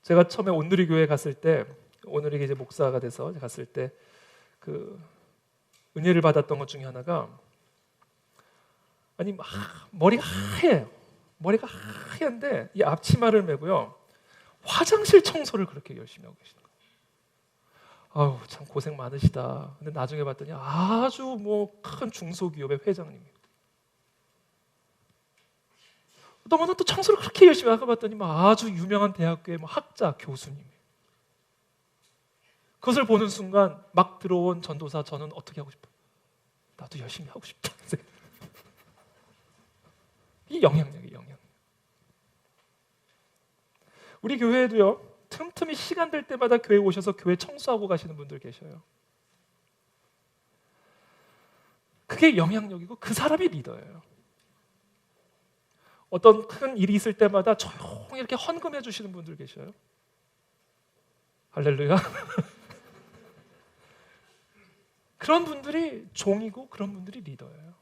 제가 처음에 온누리 교회 갔을 때, 온누리 이제 목사가 돼서 갔을 때 은혜를 받았던 것 중에 하나가, 아니 머리가 하얘요. 머리가 하얀데 이 앞치마를 메고요, 화장실 청소를 그렇게 열심히 하고 계시는 거예요. 아우, 참 고생 많으시다. 근데 나중에 봤더니 아주 큰 중소기업의 회장님이에요. 또 청소를 그렇게 열심히 하고 봤더니 아주 유명한 대학교의 학자, 교수님. 그것을 보는 순간 막 들어온 전도사, 저는 어떻게 하고 싶어요? 나도 열심히 하고 싶다. 이 영향력이 영향력. 우리 교회에도요, 틈틈이 시간 될 때마다 교회 오셔서 교회 청소하고 가시는 분들 계셔요. 그게 영향력이고 그 사람이 리더예요. 어떤 큰 일이 있을 때마다 조용히 이렇게 헌금해 주시는 분들 계셔요. 할렐루야. 그런 분들이 종이고 그런 분들이 리더예요.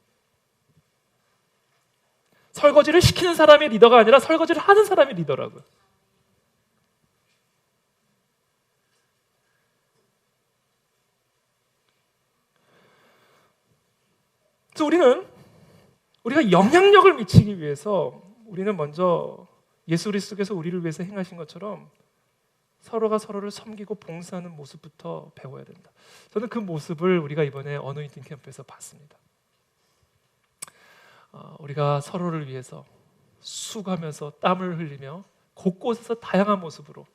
설거지를 시키는 사람이 리더가 아니라 설거지를 하는 사람이 리더라고요. 그래서 우리가 영향력을 미치기 위해서 우리는 먼저 예수 그리스도께서 우리를 위해서 행하신 것처럼 서로가 서로를 섬기고 봉사하는 모습부터 배워야 된다. 저는 그 모습을 우리가 이번에 어노인팅 캠프에서 봤습니다. 우리가 서로를 위해서 수고하면서 땀을 흘리며 곳곳에서 다양한 모습으로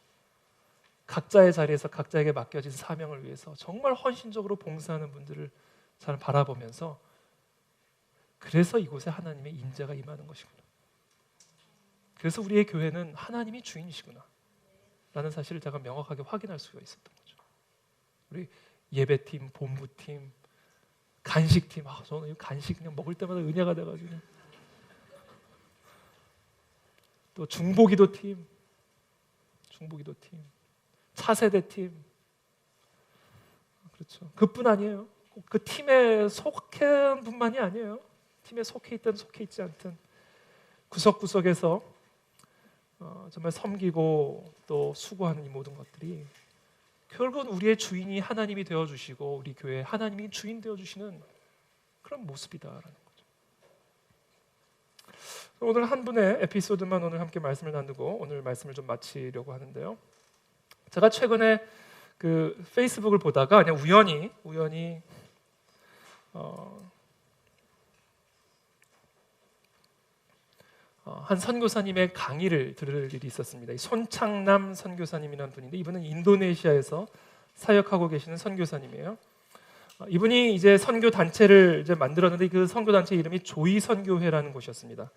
각자의 자리에서 각자에게 맡겨진 사명을 위해서 정말 헌신적으로 봉사하는 분들을 잘 바라보면서, 그래서 이곳에 하나님의 임재가 임하는 것이구나. 그래서 우리의 교회는 하나님이 주인이시구나 라는 사실을 제가 명확하게 확인할 수가 있었던 거죠. 우리 예배팀, 본부팀, 간식팀, 저는 이 간식 그냥 먹을 때마다 은혜가 돼가지고, 또 중보기도팀, 차세대팀, 그렇죠. 그뿐 아니에요. 그 팀에 속한 분만이 아니에요. 팀에 속해 있든 속해 있지 않든 구석구석에서 정말 섬기고 또 수고하는 이 모든 것들이 결국은 우리의 주인이 하나님이 되어주시고 우리 교회에 하나님이 주인 되어주시는 그런 모습이다라는 거죠. 오늘 한 분의 에피소드만 오늘 함께 말씀을 나누고 오늘 말씀을 좀 마치려고 하는데요. 제가 최근에 그 페이스북을 보다가 그냥 우연히 한 선교사님의 강의를 들을 일이 있었습니다. 이 손창남 선교사님이라는 분인데, 이분은 인도네시아에서 사역하고 계시는 선교사님이에요. 이분이 이제 선교 단체를 이제 만들었는데 그 선교 단체 이름이 조이 선교회라는 곳이었습니다.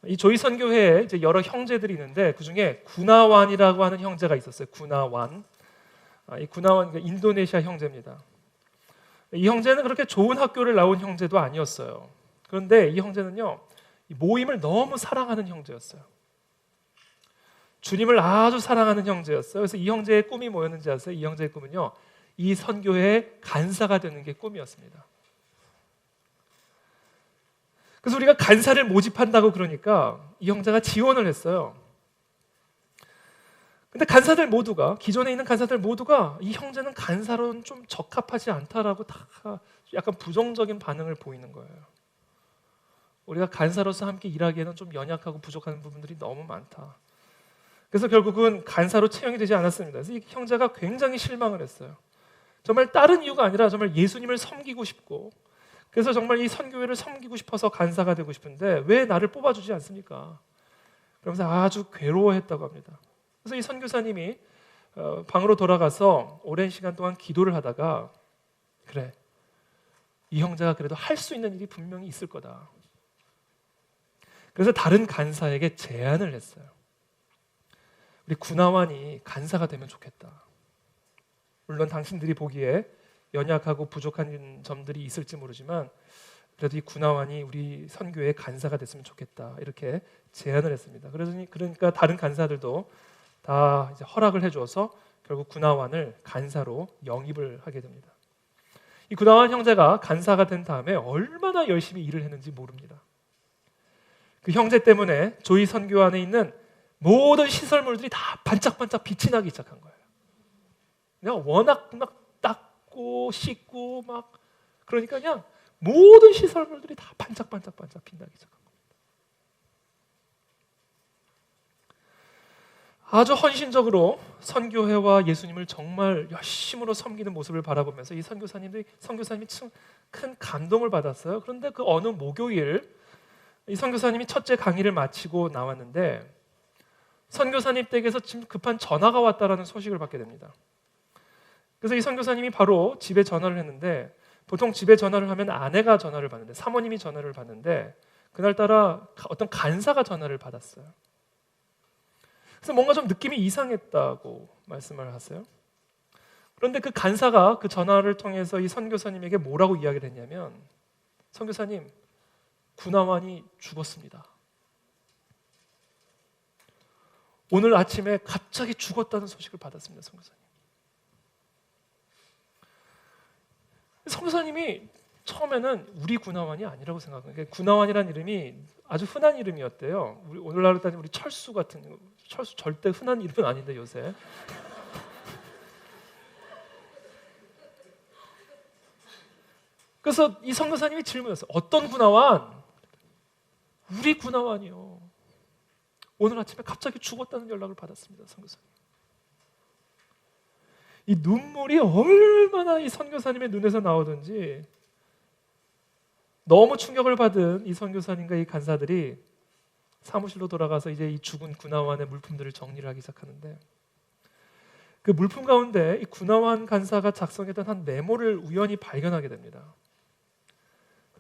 이 조이 선교회에 이제 여러 형제들이 있는데 그 중에 구나완이라고 하는 형제가 있었어요. 구나완. 이 구나완, 인도네시아 형제입니다. 이 형제는 그렇게 좋은 학교를 나온 형제도 아니었어요. 그런데 이 형제는요, 모임을 너무 사랑하는 형제였어요. 주님을 아주 사랑하는 형제였어요. 그래서 이 형제의 꿈이 뭐였는지 아세요? 이 형제의 꿈은요, 이 선교의 간사가 되는 게 꿈이었습니다. 그래서 우리가 간사를 모집한다고 그러니까 이 형제가 지원을 했어요. 근데 간사들 모두가, 기존에 있는 간사들 모두가 이 형제는 간사로는 좀 적합하지 않다라고 다 약간 부정적인 반응을 보이는 거예요. 우리가 간사로서 함께 일하기에는 좀 연약하고 부족한 부분들이 너무 많다. 그래서 결국은 간사로 채용이 되지 않았습니다. 그래서 이 형제가 굉장히 실망을 했어요. 정말 다른 이유가 아니라 정말 예수님을 섬기고 싶고, 그래서 정말 이 선교회를 섬기고 싶어서 간사가 되고 싶은데 왜 나를 뽑아주지 않습니까? 그러면서 아주 괴로워했다고 합니다. 그래서 이 선교사님이 방으로 돌아가서 오랜 시간 동안 기도를 하다가, 그래, 이 형제가 그래도 할 수 있는 일이 분명히 있을 거다. 그래서 다른 간사에게 제안을 했어요. 우리 구나완이 간사가 되면 좋겠다. 물론 당신들이 보기에 연약하고 부족한 점들이 있을지 모르지만 그래도 이 구나완이 우리 선교의 간사가 됐으면 좋겠다. 이렇게 제안을 했습니다. 그러니까 다른 간사들도 다 이제 허락을 해줘서 결국 구나완을 간사로 영입을 하게 됩니다. 이 구나완 형제가 간사가 된 다음에 얼마나 열심히 일을 했는지 모릅니다. 그 형제 때문에 조이 선교 안에 있는 모든 시설물들이 다 반짝반짝 빛이 나기 시작한 거예요. 그냥 워낙 막 닦고 씻고 막 그러니까 그냥 모든 시설물들이 다 반짝반짝 빛나기 시작한 겁니다. 아주 헌신적으로 선교회와 예수님을 정말 열심으로 섬기는 모습을 바라보면서 이 선교사님이 큰 감동을 받았어요. 그런데 그 어느 목요일 이 선교사님이 첫째 강의를 마치고 나왔는데 선교사님 댁에서 지금 급한 전화가 왔다라는 소식을 받게 됩니다. 그래서 이 선교사님이 바로 집에 전화를 했는데, 보통 집에 전화를 하면 아내가 전화를 받는데 사모님이 전화를 받는데 그날따라 어떤 간사가 전화를 받았어요. 그래서 뭔가 좀 느낌이 이상했다고 말씀을 하세요. 그런데 그 간사가 그 전화를 통해서 이 선교사님에게 뭐라고 이야기를 했냐면, 선교사님, 구나완이 죽었습니다. 오늘 아침에 갑자기 죽었다는 소식을 받았습니다. 선교사님. 선교사님이 처음에는 우리 구나완이 아니라고 생각해요. 그러니까 구나완이라는 이름이 아주 흔한 이름이었대요. 우리 오늘날로 따지면 우리 철수 같은, 철수 절대 흔한 이름은 아닌데 요새. 그래서 이 선교사님이 질문했어요. 어떤 구나완? 우리 구나완이요. 오늘 아침에 갑자기 죽었다는 연락을 받았습니다. 선교사님. 이 눈물이 얼마나 이 선교사님의 눈에서 나오든지 너무 충격을 받은 이 선교사님과 이 간사들이 사무실로 돌아가서 이제 이 죽은 구나완의 물품들을 정리를 하기 시작하는데, 그 물품 가운데 이 구나완 간사가 작성했던 한 메모를 우연히 발견하게 됩니다.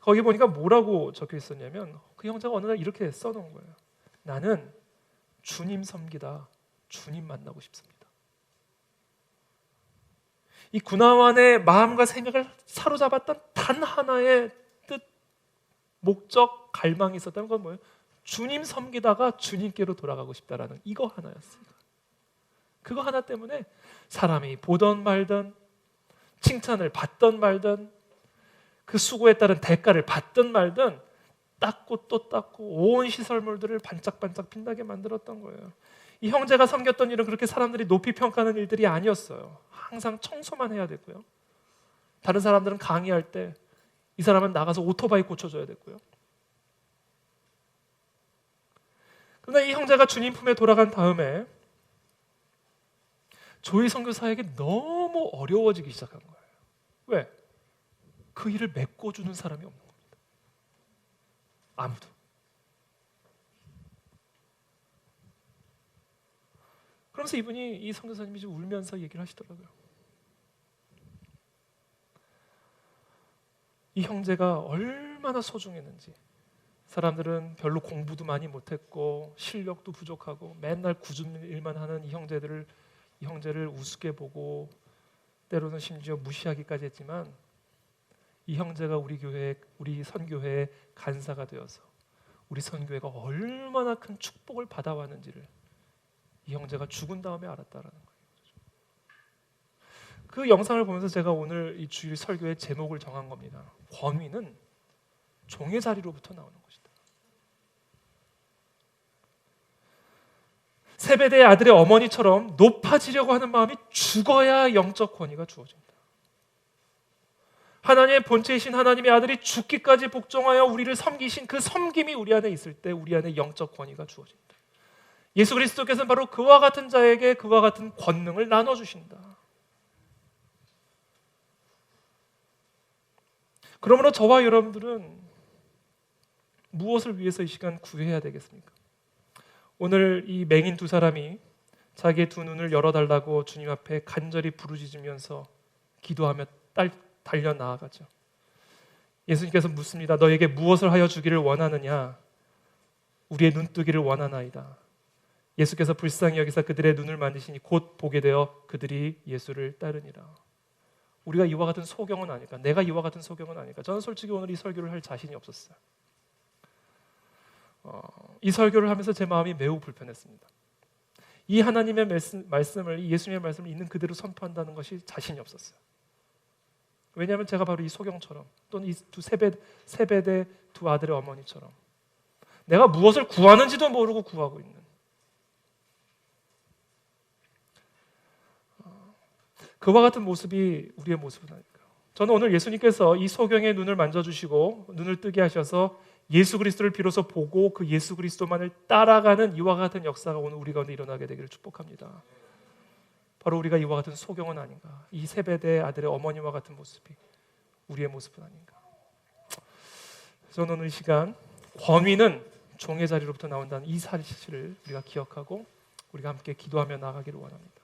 거기 보니까 뭐라고 적혀 있었냐면, 그 형제가 어느 날 이렇게 써놓은 거예요. 나는 주님 섬기다 주님 만나고 싶습니다. 이 구나완의 마음과 생각을 사로잡았던 단 하나의 뜻, 목적, 갈망이 있었다는 건 뭐예요? 주님 섬기다가 주님께로 돌아가고 싶다라는 이거 하나였습니다. 그거 하나 때문에 사람이 보던 말든 칭찬을 받던 말든 그 수고에 따른 대가를 받든 말든 닦고 또 닦고 온 시설물들을 반짝반짝 빛나게 만들었던 거예요. 이 형제가 섬겼던 일은 그렇게 사람들이 높이 평가하는 일들이 아니었어요. 항상 청소만 해야 됐고요. 다른 사람들은 강의할 때 이 사람은 나가서 오토바이 고쳐줘야 됐고요. 그런데 이 형제가 주님 품에 돌아간 다음에 조이 선교사에게 너무 어려워지기 시작한 거예요. 왜? 그 일을 메꿔주는 사람이 없는 겁니다. 아무도. 그러면서 이분이, 이 선교사님이 좀 울면서 얘기를 하시더라고요. 이 형제가 얼마나 소중했는지. 사람들은 별로 공부도 많이 못했고 실력도 부족하고 맨날 굳은 일만 하는 이 형제를 우습게 보고 때로는 심지어 무시하기까지 했지만 이 형제가 우리 교회, 우리 선교회의 간사가 되어서 우리 선교회가 얼마나 큰 축복을 받아왔는지를 이 형제가 죽은 다음에 알았다라는 거예요. 그 영상을 보면서 제가 오늘 이 주일 설교의 제목을 정한 겁니다. 권위는 종의 자리로부터 나오는 것이다. 세베대의 아들의 어머니처럼 높아지려고 하는 마음이 죽어야 영적 권위가 주어진다. 하나님의 본체이신 하나님의 아들이 죽기까지 복종하여 우리를 섬기신 그 섬김이 우리 안에 있을 때 우리 안에 영적 권위가 주어진다. 예수 그리스도께서는 바로 그와 같은 자에게 그와 같은 권능을 나눠주신다. 그러므로 저와 여러분들은 무엇을 위해서 이 시간 구해야 되겠습니까? 오늘 이 맹인 두 사람이 자기의 두 눈을 열어달라고 주님 앞에 간절히 부르짖으면서 기도하며 달려 나아가죠. 예수님께서 묻습니다. 너에게 무엇을 하여 주기를 원하느냐? 우리의 눈뜨기를 원하나이다. 예수께서 불쌍히 여기사 그들의 눈을 만지시니 곧 보게 되어 그들이 예수를 따르니라. 우리가 이와 같은 소경은 아닐까? 내가 이와 같은 소경은 아닐까? 저는 솔직히 오늘 이 설교를 할 자신이 없었어요. 이 설교를 하면서 제 마음이 매우 불편했습니다. 이 하나님의 말씀을, 이 예수님의 말씀을 있는 그대로 선포한다는 것이 자신이 없었어요. 왜냐하면 제가 바로 이 소경처럼 또는 이 두 세베대 두 아들의 어머니처럼 내가 무엇을 구하는지도 모르고 구하고 있는 그와 같은 모습이 우리의 모습은 아닐까요? 저는 오늘 예수님께서 이 소경의 눈을 만져주시고 눈을 뜨게 하셔서 예수 그리스도를 비로소 보고 그 예수 그리스도만을 따라가는 이와 같은 역사가 오늘 우리 가운데 일어나게 되기를 축복합니다. 바로 우리가 이와 같은 소경은 아닌가? 이 세베대 아들의 어머니와 같은 모습이 우리의 모습은 아닌가? 저는 오늘 이 시간 권위는 종의 자리로부터 나온다는 이 사실을 우리가 기억하고 우리가 함께 기도하며 나아가기를 원합니다.